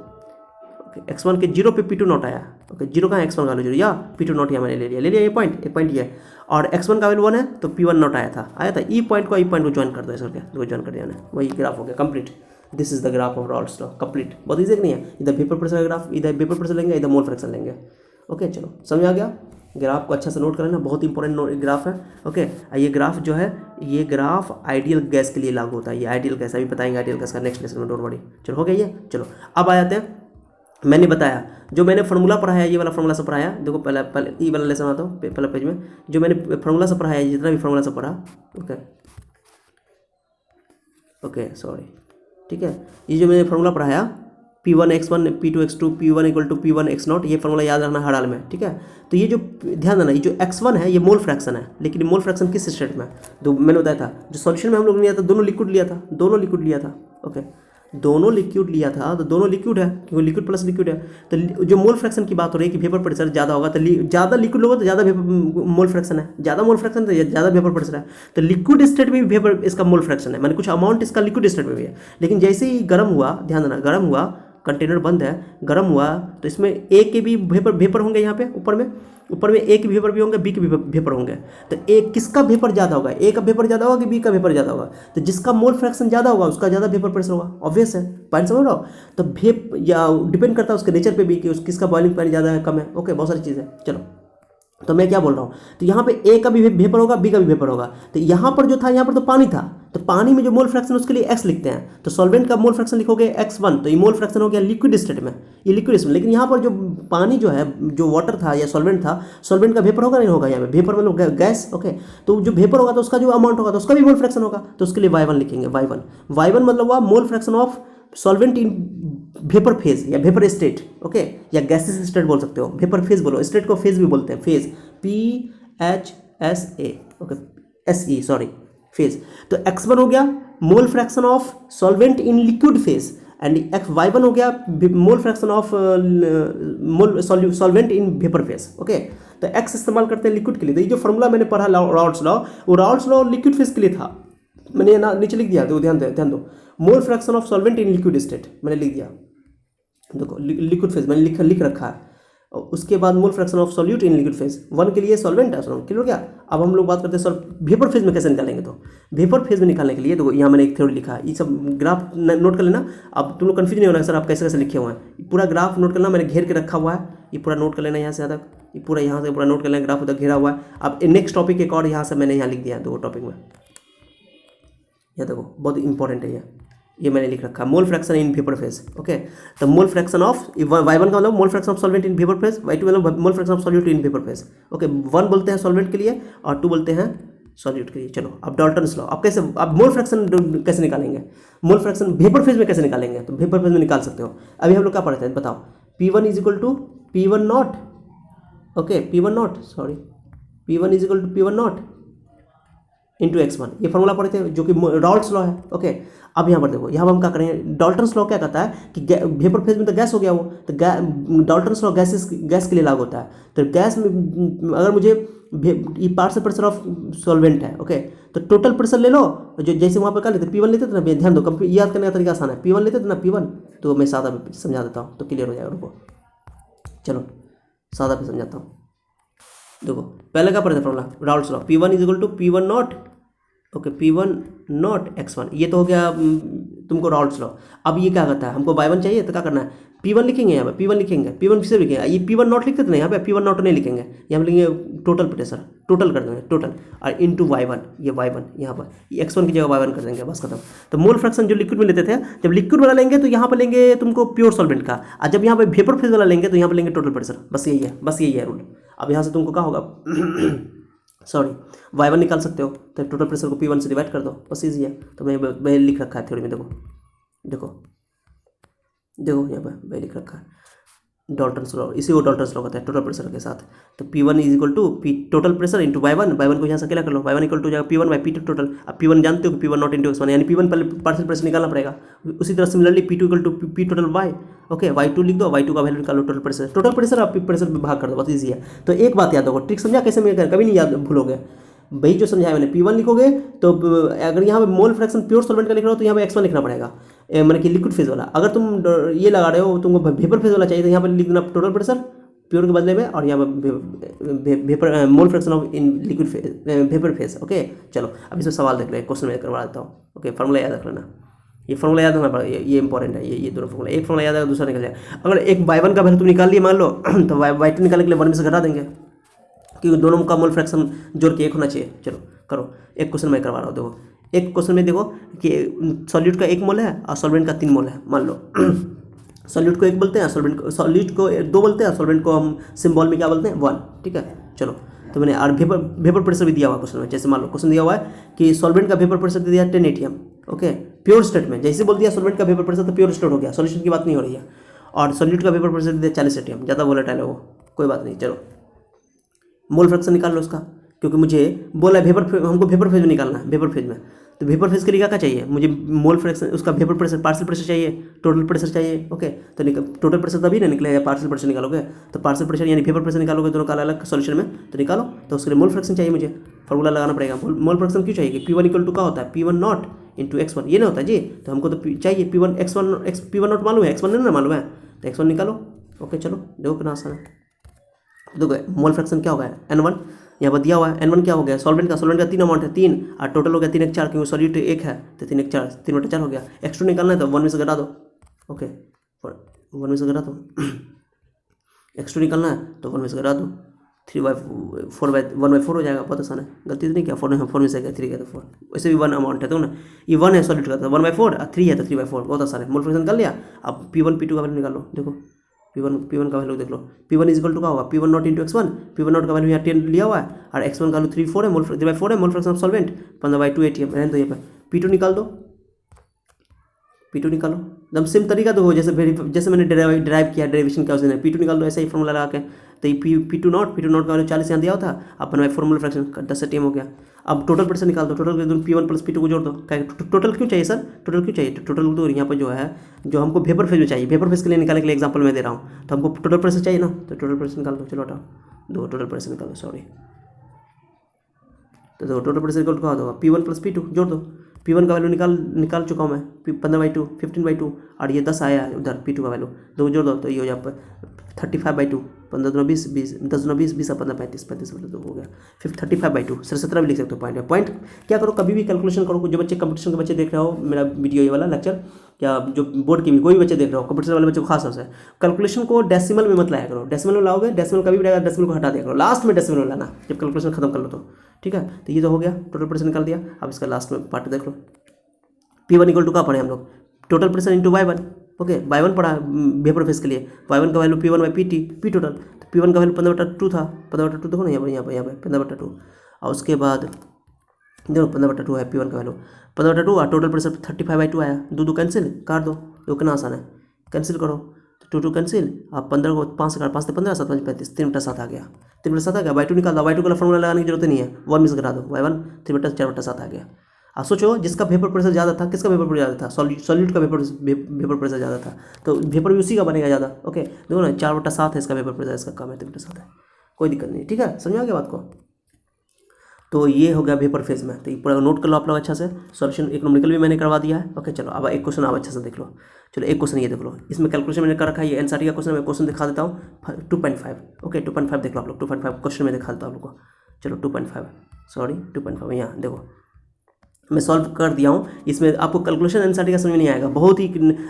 [SPEAKER 1] ओके। x1 के 0 पे P2 नॉट आया, ओके। 0 कहाँ है, x1 का वैल्यू 0 या P2 नॉट, यहाँ मैंने ले लिया ये पॉइंट, एक पॉइंट ये है। और x1 का वैल्यू 1 है तो P1 नॉट आया था। ई पॉइंट को ज्वाइन कर दो, ऐसा करके ज्वाइन कर दिया मैंने, वही ग्राफ हो गया complete. This is the graph of Raoult's law, complete. बहुत ईजी नहीं है, इधर वेपर प्रेशर का ग्राफ, इधर वेपर प्रेशर लेंगे, इधर मोल फ्रैक्शन लेंगे, ओके। चलो समझ आ गया। ग्राफ को अच्छा से नोट कर लेना, बहुत इंपॉर्टेंट ग्राफ है, ओके। ये ग्राफ जो है, ये ग्राफ आइडियल गैस के लिए लागू होता है। ये आइडियल गैस, अभी बताएंगे आइडियल गैस का नेक्स्ट लेसन में, डोंट वरी। चलो हो गया ये। चलो अब आ जाते हैं, मैंने बताया जो मैंने फार्मूला पढ़ाया, ये वाला फार्मूला से पढ़ाया, देखो पहले ये वाला लेसन आता हूँ, पहले पेज में जो मैंने फार्मूला से पढ़ाया, जितना भी फार्मूला से पढ़ा, ओके सॉरी, ठीक है। ये जो मैंने फार्मूला पढ़ाया P1 x1 P2 x2 P1 equal to P1 x0, ये फार्मूला याद रखना हर हाल में, ठीक है। तो ये जो ध्यान देना, ये जो x1 है ये मोल फ्रैक्शन है, लेकिन मोल फ्रैक्शन किस स्टेट में, तो मैंने बताया था जो सॉल्यूशन में हम लोग ने लिया था, दोनों लिक्विड लिया था, ओके। दोनों लिक्विड लिया था, तो दोनों लिक्विड है, क्योंकि लिक्विड प्लस लिक्विड है। तो जो मोल फ्रैक्शन की बात हो रही है कि वेपर प्रेशर ज़्यादा होगा, तो ज़्यादा लिक्विड होगा तो ज़्यादा मोल फ्रैक्शन है, ज़्यादा मोल फ्रैक्शन तो ज़्यादा वेपर प्रेशर है। तो लिक्विड स्टेट में भी वेपर इसका मोल फ्रैक्शन है, मैंने कुछ अमाउंट इसका लिक्विड स्टेट में भी है। लेकिन जैसे ही गर्म हुआ, ध्यान देना, गर्म हुआ, कंटेनर बंद है, गर्म हुआ, तो इसमें ए के भी वेपर होंगे, यहाँ पे ऊपर में ए के वेपर भी होंगे, बी के वेपर होंगे। तो ए किसका वेपर ज़्यादा होगा, ए का वेपर ज़्यादा होगा कि बी का वेपर ज़्यादा होगा? तो जिसका मोल फ्रैक्शन ज़्यादा होगा उसका ज़्यादा वेपर प्रेशर होगा, ऑब्वियस है, पॉइंट समझ रहे हो। तो वेप या डिपेंड करता है उसके नेचर पे भी कि किसका बॉइलिंग पॉइंट ज़्यादा है कम है, ओके। बहुत सारी चीज़ें। चलो तो मैं क्या बोल रहा हूँ, तो यहाँ पे ए का भी वेपर होगा, बी का भी वेपर होगा। तो यहाँ पर जो था, यहाँ पर तो पानी था, तो पानी में जो मोल फ्रैक्शन उसके लिए x लिखते हैं। तो सॉल्वेंट का मोल फ्रैक्शन लिखोगे x1, तो ये मोल फ्रैक्शन हो गया लिक्विड स्टेट में, ये लिक्विड स्टेट में। लेकिन यहाँ पर जो पानी जो है, जो वाटर था या सॉल्वेंट था, सॉल्वेंट का वेपर होगा नहीं होगा, यहाँ पे वेपर मतलब गैस, ओके। तो जो वेपर होगा तो उसका जो अमाउंट होगा तो उसका भी मोल फ्रैक्शन होगा, तो उसके लिए y1 लिखेंगे, y1 मतलब हुआ मोल fraction of solvent in vapour phase या वेपर स्टेट, ओके, या गैसेस स्टेट बोल सकते हो, वेपर फेज बोलो, स्टेट को फेज भी बोलते हैं, phase PHSA, okay, SE sorry, phase. तो x1 हो गया मोल fraction of solvent in liquid phase, and y1 हो गया मोल fraction of mole solvent in vapour phase, okay. तो x इस्तेमाल करते हैं लिक्विड के लिए। तो ये जो फॉर्मूला मैंने पढ़ा राल्स लॉ, वो राल्स लॉ लिक्विड फेज के लिए था, मैंने ना नीचे लिख दिया, तो ध्यान दो, मोल fraction of solvent in liquid state मैंने लिख दिया, देखो लिक्विड फेज मैंने लिख रखा है। उसके बाद मोल fraction of solute in liquid phase, 1 के लिए सॉल्वेंट है, क्लियर हो गया। अब हम लोग बात करते हैं वेपर फेज में कैसे निकालेंगे। तो वेपर फेज में निकालने के लिए देखो यहाँ मैंने एक थ्योरी लिखा है, ये सब ग्राफ नोट कर लेना। अब तुम लोग कंफ्यूज नहीं होना सर आप कैसे लिखे हुए हैं, पूरा ग्राफ नोट करना, मैंने घेर के रखा हुआ है, ये पूरा नोट कर लेना यहाँ से यहाँ तक, ये पूरा यहाँ से पूरा नोट कर लेना, ग्राफ उधर घेरा हुआ है। अब नेक्स्ट टॉपिक एक और यहाँ से मैंने यहाँ लिख दिया, दो टॉपिक में, यह देखो बहुत इंपॉर्टेंट है ये मैंने लिख रखा, mole fraction in vapour phase, okay. तो मोल फ्रैक्शन ऑफ y1 का मतलब मोल fraction of solvent in vapour phase, y2 मतलब मोल fraction of solute in vapour phase, okay. 1 बोलते हैं सॉल्वेंट के लिए और 2 बोलते हैं सॉल्यूट के लिए। चलो अब डाल्टन्स लॉ, अब कैसे, अब मोल फ्रैक्शन कैसे निकालेंगे, मोल फ्रैक्शन वेपर फेज में कैसे निकालेंगे, तो वेपर फेज में निकाल सकते हो। अभी हम लोग क्या पढ़े थे बताओ, P1 is equal to P1 not, okay P1 not, sorry P1 is equal to P1 not into x1, ये फॉर्मूला पढ़े थे जो कि डाल्टन्स लॉ है। ओके अब यहाँ पर देखो, यहाँ पर हम क्या करेंगे, डाल्टन्स लॉ क्या कहता है कि वेपर फेज में तो गैस हो गया वो, तो डाल्टन्स लॉ गैस के लिए लागू होता है। तो गैस में अगर मुझे ये पार्शियल प्रेशर ऑफ सॉल्वेंट है, ओके, तो टोटल प्रेशर ले लो, जो जैसे वहाँ पर क्या लेते P1 लेते थे ना, ध्यान दो, याद करने का तरीका आसान है, P1 लेते थे ना P1, तो मैं सादा पे समझा देता हूँ तो क्लियर हो जाएगा। रुको चलो सादा पे समझाता हूँ। देखो पहले क्या पढ़ते formula, Dalton's law, P1 is equal to P1 not, okay P1 not x1, ये तो हो गया तुमको डाल्टन्स लॉ। अब ये क्या कहता है, हमको y1 चाहिए तो क्या करना है, P1 लिखेंगे, यहाँ पे P1 लिखेंगे, P1 फिर से लिखेंगे, ये P1 नॉट लिखते थे ना, यहाँ पे P1 नॉट नहीं लिखेंगे, यहाँ पे लिखेंगे टोटल प्रेशर, टोटल कर देंगे टोटल, और इंटू y1, ये y1 यहाँ पर ये x1 की जगह y1 कर देंगे, बस खत्म। तो मोल फ्रैक्शन जो लिक्विड में लेते थे, जब लिक्विड वाला लेंगे तो यहाँ पर लेंगे तुमको प्योर सॉल्वेंट का, और जब यहाँ पे वेपर फेज वाला लेंगे तो यहाँ पर लेंगे टोटल प्रेशर, बस यही है, बस यही है रूल। अब यहाँ से तुमको क्या होगा सॉरी y1 निकाल सकते हो, तो टोटल प्रेशर को P1 से डिवाइड कर दो, बस ईजी है। तो मैं लिख रखा है थ्योरी में, देखो देखो देखो यहाँ पर मैं लिख रखा है डाल्टन्स लॉ, इसी को डाल्टन्स लॉ कहता है टोटल प्रेशर के साथ। तो P1 is equal to P total pressure into y1 को यहाँ से अकेला कर लो, y1 इक्वल टू जाएगा P1 बाई P2 टोटल। अब P1 जानते हो कि P1 नॉट इंटू x1, यानी P1 पहले पार्शियल प्रेशर निकालना पड़ेगा। उसी तरह similarly P2 equal to P total y, okay y2 लिख दो, y2 का वैल्यू निकालो, टोटल प्रेशर आप प्रेशर में भाग कर दो, बस ईजी है। तो एक बात याद होगा, ट्रिक समझा कैसे, मैं कभी नहीं याद भूलोगे, वही जो समझाया मैंने, P1 लिखोगे तो अगर यहाँ पे मोल फ्रैक्शन प्योर सॉल्वेंट का लिख रहे हो तो यहाँ पे x1 लिखना पड़ेगा, मतलब कि लिक्विड फेज वाला। अगर तुम ये लगा रहे हो तुमको वेपर फेज वाला चाहिए तो यहाँ पे लिख देना टोटल प्रेशर प्योर के बदले में, और यहाँ पे vapour mole fraction of in liquid phase vapour phase. Okay चलो अब इसमें सवाल देख लो, क्वेश्चन में करवा देता हूँ। ओके फार्मूला याद रख लेना, ये फार्मूला याद रखना पड़ेगा, ये इंपॉर्टेंट है, ये दोनों फार्मूला, एक फार्मूला याद आएगा दूसरा निकल जाएगा। अगर एक y1 का वैल्यू तुम निकाल लिए मान लो, तो y2 निकालने के लिए 1 में से घटा देंगे, क्योंकि दोनों का मोल फ्रैक्शन जोड़ के 1 होना चाहिए। चलो करो, एक क्वेश्चन मैं करवा रहा हूँ। देखो एक क्वेश्चन में देखो कि सॉल्यूट का 1 मोल है और सॉल्वेंट का 3 मोल है, मान लो सॉल्यूट को 1 बोलते हैं, सॉल्यूट को 2 बोलते हैं, सॉल्वेंट को हम सिंबल में क्या बोलते हैं 1, ठीक है। चलो तो मैंने और वेपर प्रेशर भी दिया हुआ क्वेश्चन में, जैसे मान लो क्वेश्चन दिया हुआ है कि सॉल्वेंट का वेपर प्रेशर दे दिया 10 atm, ओके प्योर स्टेट में, जैसे बोल दिया सॉल्वेंट का वेपर प्रेशर तो प्योर स्टेट हो गया, सॉल्यूशन की बात नहीं हो रही है। और सॉल्यूट का वेपर प्रेशर दे दिया 40 atm, ज़्यादा वोलेटाइल है वो, कोई बात नहीं। चलो मोल फ्रैक्शन निकाल लो उसका, क्योंकि मुझे बोला है हमको वेपर फेज में निकालना है, वेपर फेज में। तो वेपर फेज के लिए क्या चाहिए मुझे, मोल फ्रैक्शन उसका वेपर प्रेशर पार्शियल प्रेशर चाहिए, टोटल प्रेशर चाहिए। ओके तो टोटल प्रेशर तभी ना निकलेगा, पार्शियल प्रेशर निकालोगे तो पार्शियल प्रेशर यानी वेपर प्रेशर निकालोगे, दोनों का अलग सॉल्यूशन में, तो निकालो। तो उसके लिए मोल फ्रैक्शन चाहिए, मुझे फॉर्मूला लगाना पड़ेगा। मोल फ्रैक्शन क्यों चाहिए कि P1 इक्वल टू क्या होता है, P1 नॉट इंटू x1, ये ना होता है जी। तो हमको तो चाहिए P1 P1 नॉट मालूम है, x1 नहीं ना मालूम है, तो x1 निकालो। ओके चलो देखो कितना आसान है। देखो मोल फ्रैक्शन क्या होगा, N1 यहाँ पर दिया हुआ है, N1 क्या हो गया सॉल्वेंट का 3 अमाउंट है 3, और टोटल हो गया 3 1 4, क्योंकि सॉल्यूट 1 है तो 3 1 4, 3/4 हो गया। x2 निकालना है तो 1 में से घटा दो, ओके 1 में से घटा दो x2 निकालना है तो 1 में से घटा दो, 1/4 हो जाएगा, बहुत आसान है, गलती तो नहीं किया, 4 में से गया 3 गया तो 4, वैसे भी 1 अमाउंट है तो ना, ये 1 है सॉल्यूट का तो 1/4, और 3 है तो 3/4, बहुत आसान है। मोल फ्रैक्शन निकाल लिया। अब P1 P2 का वैल्यू निकालो, देखो P1 का वैल्यू देख लो, P1 इज इक्वल टू क्या होगा, P1 not into x1, P1 not का वैल्यू यहाँ 10 लिया हुआ है, और x1 का वैल्यू 3/4 है, 3/4 है, मोल फ्रैक्शन ऑफ सॉल्वेंट 15/2 atm रहने दो। यहाँ पे P2 निकाल दो, P2 निकालो, एकदम सेम तरीका तो हो जैसे मैंने ड्राइव किया, डेरिवेशन क्या उसने P2 निकाल दो, ऐसा ही फॉर्मूला लगा के। तो ये P2 नॉट का वैल्यू 40 यहाँ दिया हुआ था, अब 1/4 मोल फ्रैक्शन 10 atm हो गया। अब टोटल प्रेशर निकाल दो, टोटल कर P1 प्लस P2 को जोड़ दो। टोटल क्यों चाहिए सर, टोटल क्यों चाहिए, टोटल तो यहाँ पर जो है जो हमको वेपर फेज में चाहिए, वेपर फेज के लिए निकालने के लिए एग्जांपल मैं दे रहा हूँ, तो हमको टोटल प्रेशर चाहिए ना, तो टोटल प्रेशर निकाल दो। चलो हटाओ, दो टोटल प्रेशर निकाल दो, सॉरी। तो देखो टोटल प्रेशर इक्वल टू क्या होगा, P1 प्लस P2 जोड़ दो। P1 का वैल्यू निकाल चुका हूँ मैं, 15/2 15/2, और ये 10 आया उधर P2 का वैल्यू, दो जोड़ दो तो ये हो जाए 35/2, 15 दूना 20 20, 10 दूना 20 20 और 15 35 हो गया, फिर 35/2 सर 17 भी लिख सकते हो। पॉइंट क्या करो, कभी भी कैलकुलेशन करो, जो बच्चे कंपटीशन के बच्चे देख रहे हो मेरा वीडियो ये वाला लेक्चर, या जो बोर्ड की भी कोई भी बच्चे देख रहे हो, कंपटीशन वाले बच्चों को खास तौर से कैलकुलेशन को डेसिमल में मत लाया करो। डेसिमल में लाओगे, डेसिमल कभी भी रहेगा, डेसिमल को हटा दिया करो, लास्ट में डेसिमल में लाना जब कैलकुलेशन खत्म कर लो तो, ठीक है। तो ये तो हो गया, टोटल प्रेशर निकाल दिया। अब इसका लास्ट में पार्ट देख लो, P1 इक्वल टू क्या पढ़े हम लोग, total pressure into y1, okay y1 पढ़ा वेपर फेज के लिए, y1 का value P1 by P total, तो P1 का वैल्यू 15/2 था, 15/2 देखो ना यहाँ पे 15/2, और उसके बाद देखो 15/2 है P1 का वैल्यू 15/2 और टोटल प्रेशर 35/2 आया, दो कैंसिल काट दो, देखो कितना आसान है, कैंसिल करो तो 2 कैंसिल, आप 15 को 5 से काट, 5 से 15 7 5 35, 3/7 आ गया, 3/7 आ गया, y2 निकाल दो, y2 का फॉर्मूला लगाने की जरूरत नहीं है, 1 मिस करा दो, y1 3/4/7 आ गया। आप सोचो जिसका वेपर प्रेशर ज़्यादा था, किसका वेपर प्रेशर ज़्यादा था, सॉल्यूट का वेपर प्रेशर ज़्यादा था, तो वेपर भी उसी का बनेगा ज़्यादा। ओके देखो ना 4/7 है इसका वेपर प्रेशर, इसका कम है 3/7 है, कोई दिक्कत नहीं, ठीक है, समझ आ गया बात को। तो ये हो गया वेपर फेज में, तो ये पूरा नोट कर लो आप लोग अच्छा से, सॉल्यूशन एक न्यूमेरिकल भी मैंने करवा दिया है। ओके चलो अब एक क्वेश्चन आप अच्छे से देख लो, चलो एक क्वेश्चन ये देख लो, इसमें कैलकुलेशन मैंने कर रखा है, ये एनसीईआरटी का क्वेश्चन मैं क्वेश्चन दिखा देता हूँ 2.5। ओके 2.5 देख लो आप लोग, 2.5 क्वेश्चन में दिखा देता हूँ आप लोग को, चलो 2.5 सॉरी 2.5 यहाँ देखो मैं सॉल्व कर दिया हूँ। इसमें आपको कैलकुलेशन एनसीईआरटी का समझ में नहीं आएगा, बहुत ही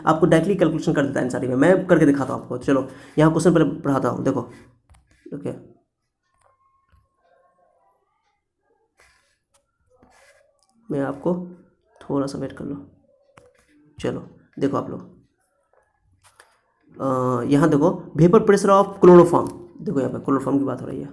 [SPEAKER 1] आपको डायरेक्टली कैलकुलेशन कर देता है एनसीईआरटी में, मैं करके दिखाता हूँ आपको। चलो यहाँ क्वेश्चन पहले पढ़ाता हूँ, देखो ओके मैं आपको थोड़ा सा वेट कर लो। चलो देखो आप लोग यहाँ देखो वेपर प्रेशर ऑफ क्लोरोफॉर्म, देखो यहाँ पे क्लोरोफॉर्म की बात हो रही है,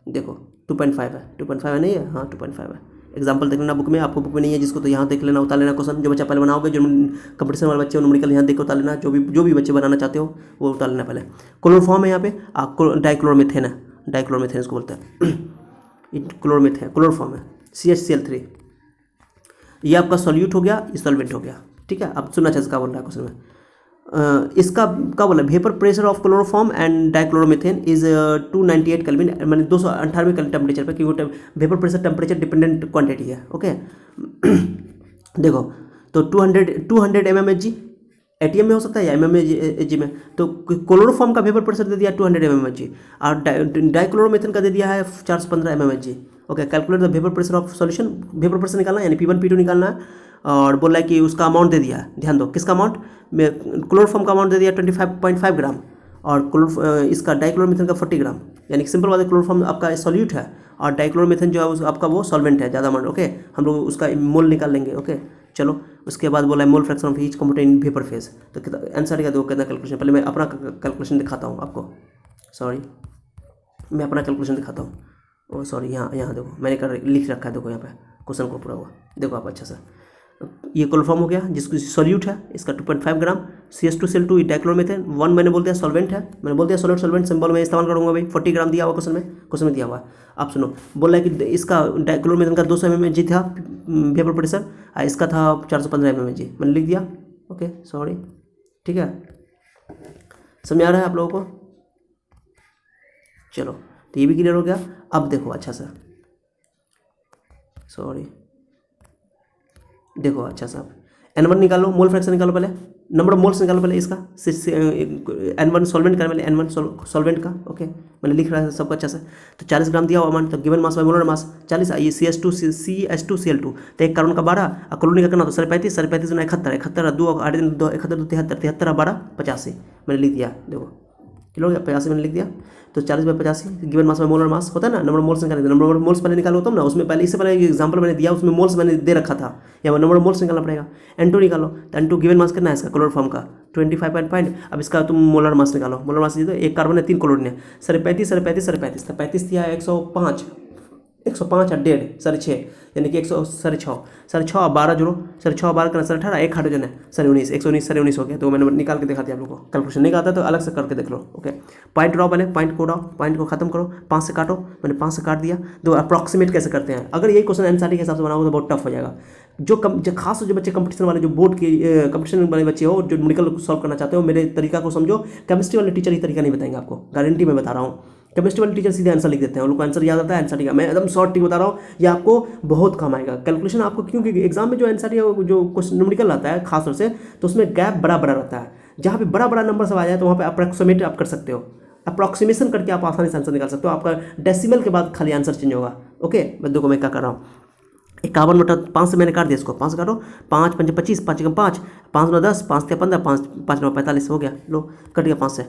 [SPEAKER 1] देखो 2.5 है, 2.5 है नहीं है, हाँ 2.5 है। एग्जाम्पल देख लेना बुक में, आपको बुक में नहीं है जिसको तो यहाँ देख लेना, उतार लेना क्वेश्चन, जो बच्चा पहले बनाओगे, जो कंपटीशन वाले बच्चे न्यूमेरिकल यहाँ देख के उतार लेना, जो भी बच्चे बनाना चाहते हो वो उतार लेना पहले। क्लोरोफॉर्म है यहाँ पे, डाइक्लोरोमीथेन है, डाइक्लोरोमीथेन इसको बोलते हैं, क्लोरोमीथेन क्लोरोफॉर्म है, CHCl3, ये आपका सॉल्यूट हो गया, ये सॉल्वेंट हो गया, ठीक है। अब सुनना चाहिए क्या बोल रहा है क्वेश्चन में, इसका क्या बोला, vapour pressure of chloroform and dichloromethane is 298 kelvin, मैंने 298 टेम्परेचर पे, क्योंकि vapour pressure temperature dependent quantity है। ओके देखो तो 200 mmHg ATM में हो सकता है या mmHg में, तो क्लोरोफॉर्म का वेपर प्रेशर दे दिया 200 mmHg और डाइक्लोरोमीथेन का दे दिया है 415 mmHg। Okay calculate the vapour pressure of solution, vapour pressure निकालना है यानी P1 P2 निकालना है, और बोला है कि उसका अमाउंट दे दिया है, ध्यान दो किसका अमाउंट, क्लोरोफॉर्म का अमाउंट दे दिया 25.5 ग्राम और इसका डाइक्लोरोमीथेन का 40 ग्राम, यानी सिंपल बात है क्लोरोफॉर्म आपका सॉल्यूट है और डाइक्लोरोमीथेन जो है आपका वो सॉल्वेंट है ज़्यादा अमाउंट। ओके हम लोग उसका मोल निकाल लेंगे। ओके चलो उसके बाद बोला है मोल fraction of each component in vapour phase, तो आंसर का दो कितना कैलकुलेशन, पहले मैं अपना कैलकुलेशन दिखाता हूँ आपको, सॉरी मैं अपना कैलकुलेशन दिखाता हूँ, ओ सॉरी यहाँ देखो मैंने लिख रखा है, देखो यहाँ पे क्वेश्चन को पूरा हुआ, देखो आप अच्छा से, ये क्लोरोफॉर्म हो गया जिसको सॉल्यूट है, इसका 2.5 ग्राम, CH2Cl2 डाइक्लोरोमीथेन, 1 मैंने बोल दिया सॉल्वेंट है, मैंने बोल दिया सॉल्वेंट सिंबल में इस्तेमाल करूंगा भाई, 40 ग्राम दिया हुआ क्वेश्चन में दिया हुआ है। आप सुनो बोल रहा है कि इसका डाइक्लोरोमीथेन का 200 mmHg था वेपर प्रेशर, इसका था 415 mmHg, मैंने लिख दिया। ओके सॉरी ठीक है, समझ आ रहा है आप लोगों को, चलो तो ये भी क्लियर हो गया। अब देखो अच्छा से, सॉरी देखो अच्छा साहब, N1 निकालो, मोल फ्रैक्शन निकालो पहले, नंबर ऑफ मोल्स निकालो पहले इसका, N1 सॉल्वेंट का, पहले N1 सॉल्वेंट का। ओके मैंने लिख रहा है सबको अच्छा से, तो 40 ग्राम दिया हुआ अमाउंट, तो given mass by molar mass 40, ये CH2Cl2, तो एक कार्बन का 12 और क्लोरीन का करना तो 35 71 71 2 8 2 71 73 73 12 85 मैंने लिख दिया, देखो किलो 85 मैंने लिख दिया, तो 40/85 गिवन मास में मोलर मास होता है ना, नंबर मोल्स निकालने, नंबर मोल्स पहले निकालो होता ना, उसमें पहले इससे पहले एग्जांपल मैंने दिया उसमें मोल्स मैंने दे रखा था, या नंबर मोल्स निकालना पड़ेगा। N2 निकालो, तो N2 गिवन मास कितना है इसका क्लोरोफॉर्म का 25.5, अब इसका तुम मोलर मास निकालो, मोलर मास ये तो एक कार्बन है 3 क्लोरीन है, 35 तो 35 दिया 105 105 और 1.5 6.5 यानी कि 106 और 12 जोड़ो, 6 12 करना 18 एक हाइड्रोजन है 19 119 हो गया, तो मैंने निकाल के दिखा दिया आप लोगों को, कैलकुलेशन नहीं आता तो अलग से करके देख लो। ओके पॉइंट ड्रॉ, पहले पॉइंट को ड्रॉ, पॉइंट को खत्म करो, 5 से काटो, मैंने 5 से काट दिया। दो अप्रॉक्सीमेट कैसे करते हैं, अगर यही क्वेश्चन एनसीईआरटी के हिसाब से बनाओगे तो बहुत टफ हो जाएगा। जो खास जो बच्चे कंपटीशन वाले, जो बोर्ड के कंपटीशन वाले बच्चे हो, जो न्यूमेरिकल सॉल्व करना चाहते हो, मेरे तरीका को समझो। केमिस्ट्री वाले टीचर ये तरीका नहीं बताएंगे आपको, गारंटी मैं बता रहा हूँ। केमिस्ट्री वाले टीचर सीधे आंसर लिख देते हैं, उन लोग को आंसर याद आता है एनसीईआरटी का, मैं एकदम शॉर्ट ट्रिक बता रहा हूँ, ये आपको बहुत काम आएगा कैलकुलेशन आपको, क्योंकि एग्जाम में जो एनसीईआरटी जो क्वेश्चन न्यूमेरिकल आता है खास तौर से, तो उसमें गैप बड़ा रहता है, जहाँ पे बड़ा नंबर सब आ जाए तो वहाँ पे अप्रॉक्सीमेट आप कर सकते हो, अप्रॉक्सीमेशन करके आप आसानी से आंसर निकाल सकते हो, आपका डेसिमल के बाद खाली आंसर चेंज होगा। ओके देखो मैं क्या कर रहा हूँ, 51/5 से मैंने काट दिया इसको, 5 से काटो, 5 5 25 5 5 5 9 10 5 3 15 5 5 9 45 हो गया, लो कट गया 5 से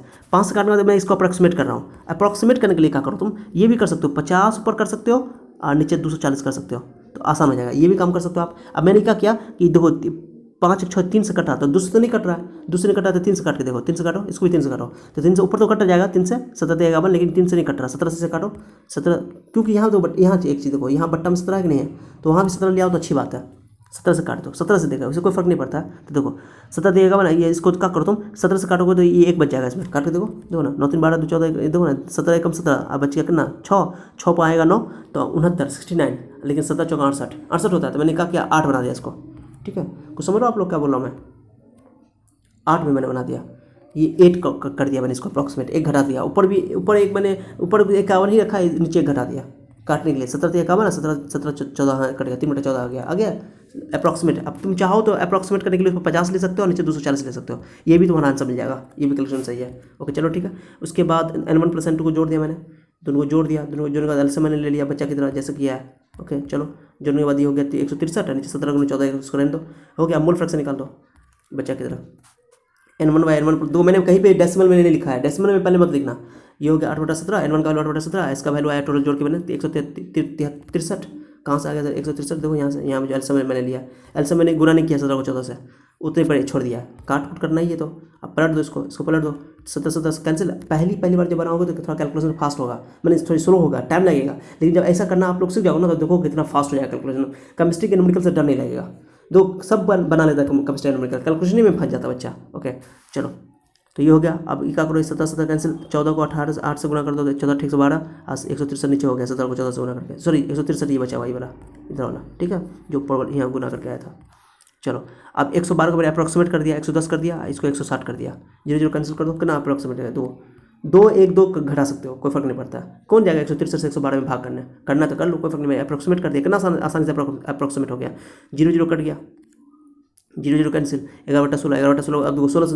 [SPEAKER 1] काटने के बाद मैं इसको अप्रॉक्सीमेट कर रहा हूँ। अप्रॉक्सीमेट करने के लिए क्या करो, तुम ये भी कर सकते हो, 50 ऊपर कर सकते हो और नीचे 240 कर सकते हो, तो आसान हो जाएगा, ये भी काम कर सकते हो आप। अब मैंने क्या किया कि देखो 5 एक 6 3 से कट रहा तो 2 से तो नहीं कट रहा है, 2 से नहीं कट रहा तो 3 से काट के देखो, 3 से काटो, इसको भी 3 से काटो, तो 3 से ऊपर तो कट जाएगा, 3 से 17 51, लेकिन 3 से नहीं कट रहा, 17 से काटो 17, क्योंकि यहाँ तो यहाँ एक चीज़ देखो, यहाँ बट्टा में 17 कि नहीं है, तो वहाँ भी 17 ले आओ तो अच्छी बात है, 17 से काट दो, 17 से देगा, उसे कोई फर्क नहीं पड़ता है। तो देखो 17 देगा ना, ये इसको क्या करो तुम, 17 से काटोगे तो ये 1 बच जाएगा, इसमें काट के देखो ना, 9 3 12 2 14 देखो ना, 17 एकम 17, अब बच गया कितना 6 पर आएगा 9 तो 69 69, लेकिन 17 चौका 68 होता है, तो मैंने कहा क्या 8 बना दिया इसको, ठीक है, कुछ समझ लो आप लोग क्या बोल रहा हूँ मैं, 8 में मैंने बना दिया, ये 8 कर दिया मैंने इसको अप्रॉक्सीमेट, 1 घटा दिया, ऊपर एक मैंने ऊपर 51 ही रखा है, नीचे 1 घटा दिया काटने के लिए, 17 तो 51 ना, 17 14 कट गया, 3/14 आ गया अप्रॉक्सीमेट। अब तुम चाहो तो अप्रॉक्सीमेट करने के लिए ऊपर 50 ले सकते हो और नीचे 240 ले सकते हो, ये भी तुम्हारा आंसर मिल जाएगा, ये भी कैलकुलेशन सही है। ओके चलो ठीक है, उसके बाद n1 + n2 को जोड़ दिया मैंने, दोनों को जोड़ दिया, दोनों को जोड़ने के बाद एलसीएम मैंने ले लिया बच्चा की तरह जैसे किया है। ओके चलो जोड़ने के बाद ये हो गया 163, नीचे 17 × 14 उसको रहने दो, हो गया, मूल फ्रैक्शन निकाल दो बच्चा की तरह, n1/n1 दो मैंने कहीं पे डेसिमल में नहीं लिखा है, डेसिमल में पहले मत लिखना, ये हो गया 8/17, n1 का वैल्यू 8/17, इसका वैल्यू आया टोटल जोड़ के मैंने 163, कहाँ से आ गया सर 163, देखो यहाँ से, यहाँ में जो एलसीएम मैंने लिया, एलसीएम मैंने गुना नहीं किया 17 को 14 से, उतने पर छोड़ दिया, काट कूट करना ही है, तो अब पलट दो इसको पलट दो, 17 कैंसिल, पहली बार जब बनाओगे तो थोड़ा कैलकुलेशन फास्ट होगा, मैंने थोड़ी स्लो होगा, टाइम लगेगा, लेकिन जब ऐसा करना आप लोग सीख जाओगे ना तो देखो कितना फास्ट हो जाएगा कैलकुलेशन, केमिस्ट्री के न्यूमेरिकल से डर नहीं लगेगा, दो सब बना लेता है केमिस्ट्री न्यूमेरिकल, कैलकुलेशन ही में फंस जाता बच्चा। ओके चलो तो ये हो गया, अब क्या करो 17 कैंसिल, 14 को 8 से गुना कर दो, 14 ठीक से 12, 163 नीचे हो गया, 17 को 14 से गुना करके, सॉरी 163 ये बचा हुआ ये वाला इधर वाला, ठीक है, जो ऊपर यहाँ गुना करके आया था। चलो अब 112 को मैंने अप्रॉक्सीमेट कर दिया, 110 कर दिया, इसको 160 कर दिया, 0 कैंसिल कर दो, कितना अप्रॉक्सीमेट है 2 1 2 घटा सकते हो, कोई फर्क नहीं पड़ता, कौन जाएगा 163 से 112 में भाग करना तो कर लो, कोई फर्क नहीं, अप्रॉक्सीमेट कर दिया, कितना आसानी से अप्रॉक्सीमेट हो गया, 0 कट गया, 0 कैंसिल, 11/16 अब देखो 16 से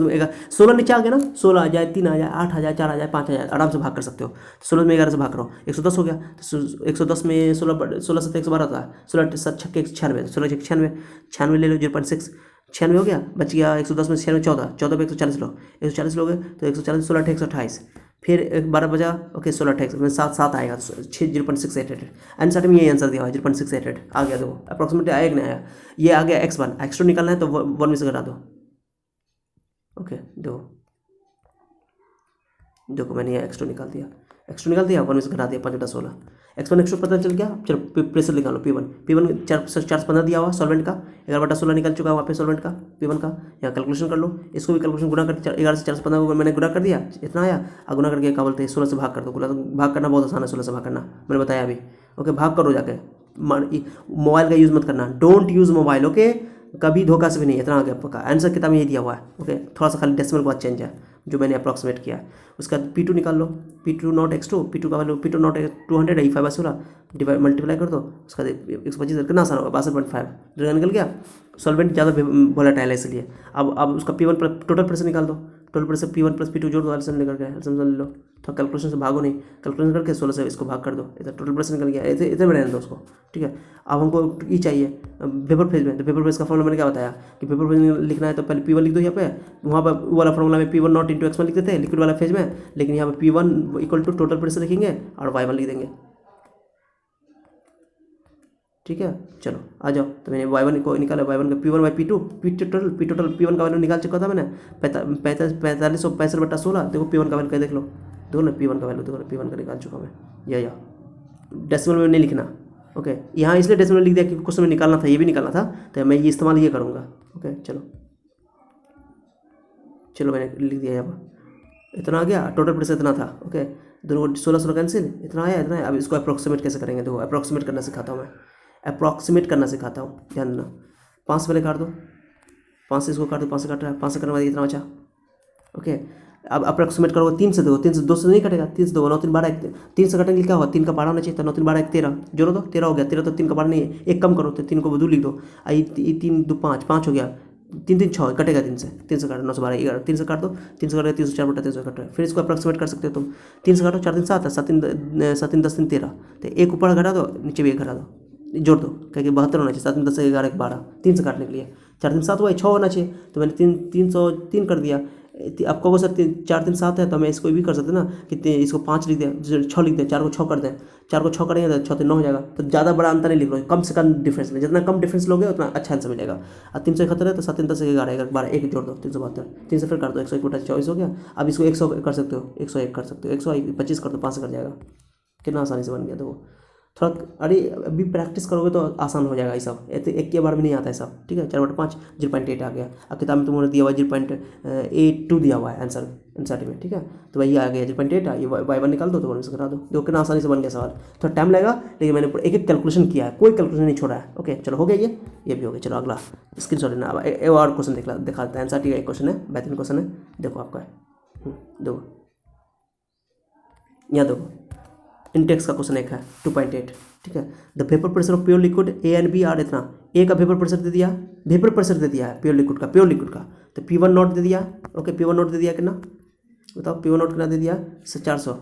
[SPEAKER 1] 16 नीचे आ गया ना, 16 आ जाए, 3 आ जाए, 8 आ जाए, 4 आ जाए, 5 आ जाए, आराम से भाग कर सकते हो, 16 में 11 से भाग करो, 110 हो गया, तो 110 में 16 से 112 होता है, 16 7 6 96, 16 96 ले लो, 0.6 96 हो गया, बच गया 110 में 96 14 पे 140 लो, 140 लोगे तो 140 16 8 128, फिर 12 बजा, ओके 16 8 में 7 आएगा, 0.688, आंसर में यही आंसर दिया हुआ 0.688 आ गया, देखो अप्रॉक्सीमेटली आया कि नहीं आया, ये आ गया x1, x2 निकालना है तो 1 में से घटा दो। ओके देखो मैंने ये x2 निकाल दिया, 1 में से घटा दिया 5/16, x1 x2 पता चल गया। चलो प्रेशर निकालो, P1 415 दिया हुआ सॉल्वेंट का, 11/16 निकल चुका है वहाँ पे सॉल्वेंट का, P1 का, यहाँ कैलकुलेशन कर लो, इसको भी कैलकुलेशन गुना कर 11 से 415 को मैंने गुना कर दिया, इतना आया, गुना करके क्या बोलते हैं 16 से भाग कर दो, भाग करना बहुत आसान है, 16 से भाग करना मैंने बताया अभी। ओके भाग करो जाके, मोबाइल का यूज़ मत करना, डोंट यूज़ मोबाइल, ओके कभी धोखा से भी नहीं, इतना आ गया पक्का, आंसर किताब में ये दिया हुआ है। ओके थोड़ा सा खाली डेसिमल का चेंज है जो मैंने अप्रॉक्सीमेट किया। उसका P2 निकाल लो, P2 नॉट x2, P2 का वैल्यू P2 नॉट 200 है, 5/16 डिवाइड मल्टीप्लाई कर दो, उसका 125 कितना आसान होगा 62.5, जो निकल गया। सॉल्वेंट ज़्यादा वोलेटाइल है इसलिए। अब उसका P1 टोटल प्रेशर निकाल दो, टोटल प्रेशर P1 + P2 जोड़ दो, एलसीएम लेकर के एलसीएम ले लो, तो कैलकुलेशन से भागो नहीं, कैलकुलेशन करके 16 से इसको भाग कर दो, इधर टोटल प्रेशर निकल गया, इधर में रहने दो उसको, ठीक है। अब हमको ई चाहिए वेपर फेज में, तो वेपर फेज का फॉर्मूला मैंने क्या बताया कि वेपर फेज में लिखना है तो पहले P1 लिख दो यहाँ पे, वहाँ पर वो वाला फॉर्मूला में P1 नॉट × x1 लिखते थे लिक्विड वाला फेज में, लेकिन यहाँ पे P1 = टोटल प्रेशर लिखेंगे और y1 लिख देंगे, ठीक है। चलो आ जाओ, तो मैंने y1 को निकाला, y1 का P1/P2 P टोटल P1 का वैल्यू निकाल चुका था मैंने 4565/16, देखो P1 का वैल्यू क्या देख लो, देखो ना P1 का वैल्यू देखो, P1 का निकाल चुका मैं, या डेसिमल में नहीं लिखना। ओके यहाँ इसलिए डेसिमल लिख दिया क्योंकि क्वेश्चन में निकालना था, ये भी निकालना था, तो मैं ये इस्तेमाल ये करूँगा। ओके चलो मैंने लिख दिया यहाँ पर, इतना आ गया, टोटल प्रेशर इतना था। ओके दोनों 16 कैंसिल, इतना आया। अब इसको अप्रॉक्सीमेट कैसे करेंगे, देखो अप्रॉक्सीमेट करना सिखाता हूँ मैं, अप्रॉक्सीमेट करना सिखाता हूँ, ध्यान देना। 5 से पहले काट दो, 5 से इसको काट दो, 5 से काट रहा है, 5 से करने बाद इतना बचा। ओके अब अप्रॉक्सीमेट करोगे 3 से, देखो 3 से 2 से नहीं कटेगा, 3 से 2 9 3 12 3 से कटेंगे क्या होगा, 3 का 12 होना चाहिए, तो 9 3 12 13 जोड़ो दो, 13 हो गया। 13 तो 3 का 12 नहीं है, एक कम करो तो 3 को 2 लिख दो, 3 2 5 हो गया, 3 3 6 कटेगा 3 से काटो, 9 से 12 11, 3 से काट दो, 3 से काटो 304/300 कट रहा है। फिर इसको अप्रॉक्सीमेट कर सकते हो तुम, 3 से काटो 4 3 7 7 3 10 13, तो एक ऊपर घटा दो, नीचे भी एक घटा दो, जोड़ दो, क्योंकि 72 होना चाहिए, 7 10 11 12, 3 से काटने के लिए 4 3 7 हुआ, 6 होना चाहिए, तो मैंने 303 कर दिया, आप कहोगे सर 4 3 7 है, तो हमें इसको भी कर सकते हैं ना कि इसको 5 लिख दें, 6 लिख दें, 4 को 6 कर दें, 4 को 6 करेंगे तो 6 3 9 हो जाएगा। तो ज़्यादा बड़ा अंतर नहीं लिख लो, कम से कम डिफरेंस में, जितना कम डिफरेंस लोगे उतना अच्छा आंसर मिलेगा। और 371 है तो 7 3 10 11 12 1 जोड़ दो 372, 3 से फिर कर दो 101 बटा 24 हो गया। अब इसको 100 कर सकते हो, 101 कर सकते हो, 125 कर दो, 5 से कट जाएगा। कितना आसानी से बन गया। देखो थोड़ा, अरे अभी प्रैक्टिस करोगे तो आसान हो जाएगा ये सब, एक के बार में नहीं आता है सब, ठीक है। 4/5 0.8 आ गया। अब किताब में तुम्हारे दिया हुआ 0.82 दिया हुआ है आंसर एनसीईआरटी में, ठीक है। तो वही आ गया 0.8, ये y1 निकाल दो तो 1 से करा दो। देखो कितना आसानी से बन गया सवाल। थोड़ा टाइम लगेगा लेकिन मैंने एक एक कैलकुलेशन किया है, कोई कैलकुलेशन नहीं छोड़ा है। ओके चलो हो गया ये भी हो गया। चलो अगला स्क्रीनशॉट लेना। अब एक और क्वेश्चन दिखा देता है, एनसीईआरटी का एक क्वेश्चन है, बेहतरीन क्वेश्चन है। देखो आपका देखो यहाँ देखो इंटेक्स का क्वेश्चन एक है 2.8, ठीक है। The vapour pressure of pure liquid A and B are, इतना ए का वेपर प्रेशर दे दिया, वेपर प्रेशर दे दिया है प्योर लिक्विड का, तो P1 नॉट दे दिया। ओके P1 नॉट दे दिया कितना बताओ, P1 नॉट कितना दे दिया 400।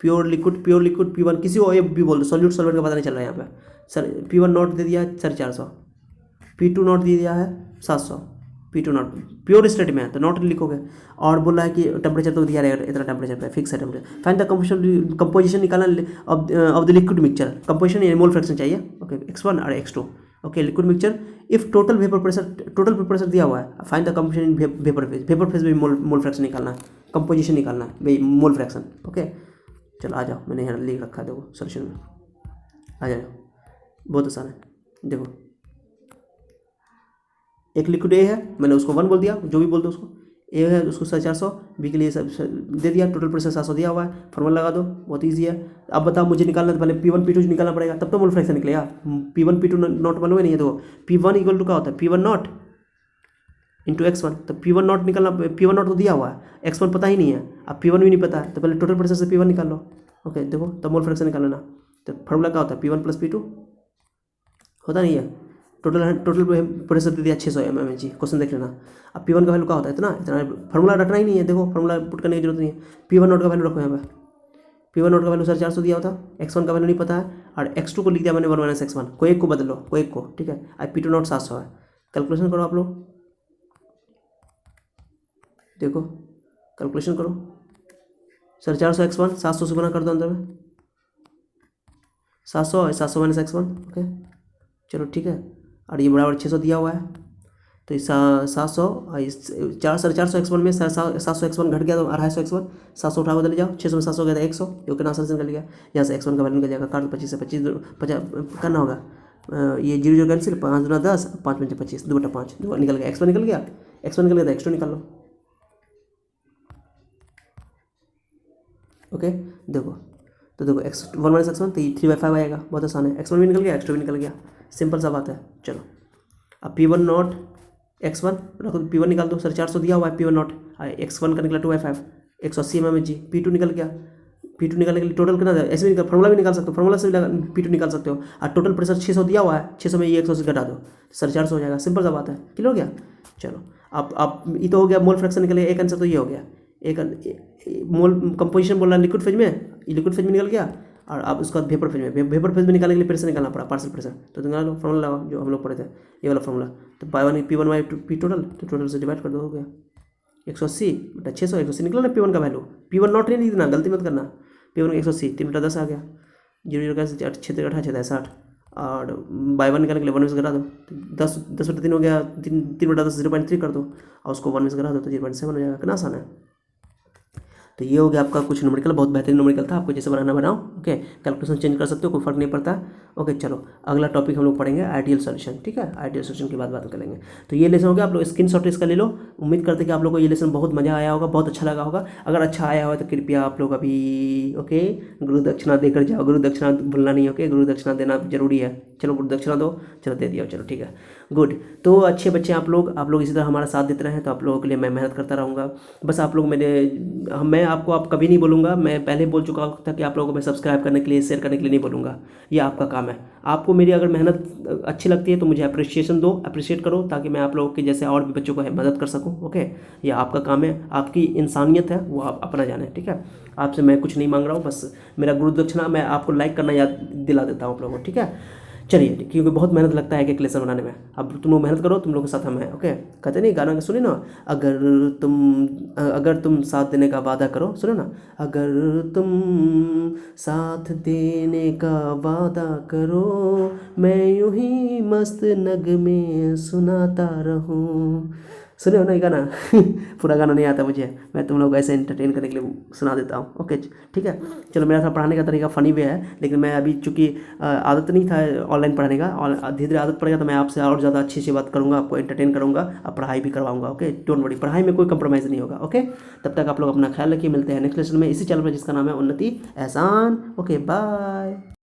[SPEAKER 1] प्योर लिक्विड P1 किसी को ए भी बोल दो, सॉल्यूट सॉल्वेंट का पता नहीं चल रहा है यहाँ पे सर। P1 नॉट दे दिया 450, P2 नॉट दे दिया है 700, P2 नॉट प्योर स्टेट में है तो नॉट लिखोगे। और बोला है कि टेम्परेचर तो दिया रहेगा इतना टेम्परेचर पे, फिक्स है टेम्परेचर। फाइंड द कंपोजिशन निकालना of the liquid mixture, composition या मोल फ्रैक्शन चाहिए। ओके x1 और x2। Okay liquid mixture if total vapour pressure दिया हुआ है, find the composition in vapour phase में मोल फ्रैक्शन निकालना है, कंपोजिशन निकालना है भाई, मोल फ्रैक्शन। ओके चलो आ जाओ, मैंने यहाँ लिख रखा है देखो सोल्यूशन में, आ जाओ बहुत आसान है। देखो एक लिक्विड ए है, मैंने उसको 1 बोल दिया, जो भी बोल दो उसको। ए है उसको 450, बी के लिए सब दे दिया, टोटल प्रेशर 700 दिया हुआ है, फॉर्मूला लगा दो, बहुत ईजी है। अब बताओ मुझे निकालना तो पहले P1 P2 निकालना पड़ेगा, तब तो मोल फ्रैक्शन निकलेगा। P1 P2 नॉट मालूम नहीं है तो P1 इक्वल टू क्या होता है, P1 नॉट इंटू x1। तो P1 नॉट निकालना, P1 नॉट तो दिया हुआ है, x1 पता ही नहीं है, अब P1 भी नहीं पता है, तो पहले टोटल प्रेशर से P1 निकाल लो। ओके देखो तब मोल फ्रैक्शन निकाल लेना। तो फॉर्मूला क्या होता है, P1 + P2 होता नहीं है। टोटल प्रेशर दे दिया 600 mmHg, क्वेश्चन देख लेना। अब P1 का वैल्यू क्या होता है, इतना फॉर्मूला रखना ही नहीं है, देखो फॉर्मूला पुट करने की जरूरत नहीं है। P1 नॉट का वैल्यू रखो यहाँ पे, P1 नॉट का वैल्यू 450 दिया होता, x1 का वैल्यू नहीं पता है, और x2 को लिख दिया मैंने 1 - x1, कोई एक को बदलो, कोई एक को, ठीक है। अब P2 नॉट 700 है, कैलकुलेशन करो आप लोग, देखो कैलकुलेशन करो। 450 x1 700 से गुना कर दो अंदर में, 700 - x1। ओके चलो ठीक है, और ये बराबर 600 दिया हुआ है, तो 700 450 x1 में 700 x1 घट गया तो 250 x1, 700 उठा बदल जाओ, 600 में 700 गया था 100, जो कि आंसर से निकल गया। यहाँ से x1 का वैल्यू निकल जाएगा, काट 25 से 50 करना होगा, ये 0 कैंसिल, 5 × 10 5 × 25 2/5 निकल गया, x1 निकल गया, x1 निकल गया था x2 निकाल लो। ओके देखो तो देखो 1 - x1 तो ये 3/5 आएगा, बहुत आसान है। x1 भी निकल गया, x2 भी निकल गया, सिंपल सा बात है। चलो अब P1 नॉट x1 रखो, P1 निकाल दो, 450 दिया हुआ है P1 नॉट, x1 का निकला 2/5 180 mmHg। P2 निकल गया, P2 निकालने के लिए टोटल कितना, ऐसे भी फॉर्मूला भी निकाल सकते हो, फॉर्मूला से भी P2 निकाल सकते हो। और टोटल प्रेशर 600 दिया हुआ है, 600 में ये 100 से घटा दो, 450 हो जाएगा, सिंपल सा बात है। क्लियर हो गया। चलो अब ये तो हो गया, मोल फ्रैक्शन निकलेगा, एक आंसर तो ये हो गया। एक मोल कंपोजिशन बोल रहा है लिक्विड फेज में, ये लिक्विड फेज में निकल गया, और अब उसके बाद वेपर फेज में, वेपर फेज में निकालने के लिए प्रेशर निकालना पड़ा, पार्शियल प्रेशर। तो निकाल लो फॉर्मूला लगाओ जो हम लोग पढ़े थे, ये वाला फॉर्मूला। तो P1 टोटल, तो टोटल से डिवाइड कर दो, हो गया 180 बटा 600, 180 निकला ना P1 का वैल्यू। P1 नॉट नहीं लिखना, गलती मत करना। P1 180 3/10 आ गया, 0 का 6 × 8 = 60, और y1 निकालने के लिए 1 में से घटा दो, 10/3 हो गया, 3/10 0.3 कर दो, और उसको 1 में से घटा दो तो 0.7 हो जाएगा। कितना आसान है। तो ये हो गया आपका कुछ न्यूमेरिकल, बहुत बेहतरीन न्यूमेरिकल था, आपको जैसे बनाना बनाओ। ओके कैलकुलेशन चेंज कर सकते हो, कोई फर्क नहीं पड़ता। ओके चलो अगला टॉपिक हम लोग पढ़ेंगे आइडियल सॉल्यूशन, ठीक है। आइडियल सॉल्यूशन की बात करेंगे। तो ये लेसन हो गया, आप लोग स्क्रीनशॉट इसका ले लो। उम्मीद करते हैं कि आप लोग को ये लेसन बहुत मजा आया होगा, बहुत अच्छा लगा होगा। अगर अच्छा आया हो तो कृपया आप लोग अभी ओके गुरु दक्षिणा देकर जाओ, गुरु दक्षिणा भूलना नहीं। ओके गुरु दक्षिणा देना जरूरी है, चलो गुरु दक्षिणा दो, चलो दे दिया, चलो ठीक है गुड। तो अच्छे बच्चे आप लोग इसी तरह हमारा साथ देते रहें, तो आप लोगों के लिए मैं मेहनत करता रहूँगा। बस आप लोग मैं आपको आप कभी नहीं बोलूँगा, मैं पहले बोल चुका था कि आप लोगों को मैं सब्सक्राइब करने के लिए, शेयर करने के लिए नहीं बोलूँगा, ये आपका काम है। आपको मेरी अगर मेहनत अच्छी लगती है तो मुझे अप्रिशिएशन दो, अप्रिशिएट करो, ताकि मैं आप लोगों के जैसे और भी बच्चों को मदद कर सकूँ। ओके ये आपका काम है, आपकी इंसानियत है, वो आप अपना जाने, ठीक है। आपसे मैं कुछ नहीं मांग रहा हूँ, बस मेरा गुरु दक्षिणा मैं आपको लाइक करना याद दिला देता हूँ आप लोगों को, ठीक है। चलिए, क्योंकि बहुत मेहनत लगता है एक लेसन बनाने में। अब तुम लोग मेहनत करो, तुम लोग के साथ हम हैं। ओके, कहते नहीं गाना सुनिए ना, अगर तुम साथ देने का वादा करो, सुनो ना, अगर तुम साथ देने का वादा करो, मैं यूं ही मस्त नगमे सुनाता रहूं। सुने हो ना ये गाना? पूरा गाना नहीं आता मुझे, मैं तुम लोग ऐसे एंटरटेन करने के लिए सुना देता हूँ। ओके, ठीक है। चलो, मेरा था पढ़ाने का तरीका फ़नी भी है, लेकिन मैं अभी चूँकि आदत नहीं था ऑनलाइन पढ़ाने का, और धीरे धीरे आदत पड़ेगा तो मैं आपसे और ज़्यादा अच्छी अच्छी बात करूँगा, आपको एंटरटेन करूँगा, अब पढ़ाई भी करवाऊँगा। ओके, डोंट वरी, पढ़ाई में कोई कंप्रोमाइज़ नहीं होगा। ओके, तब तक आप लोग अपना ख्याल रखिए, मिलते हैं नेक्स्ट लेसन में इसी चैनल पर जिसका नाम है उन्नति एहसान। Okay, bye.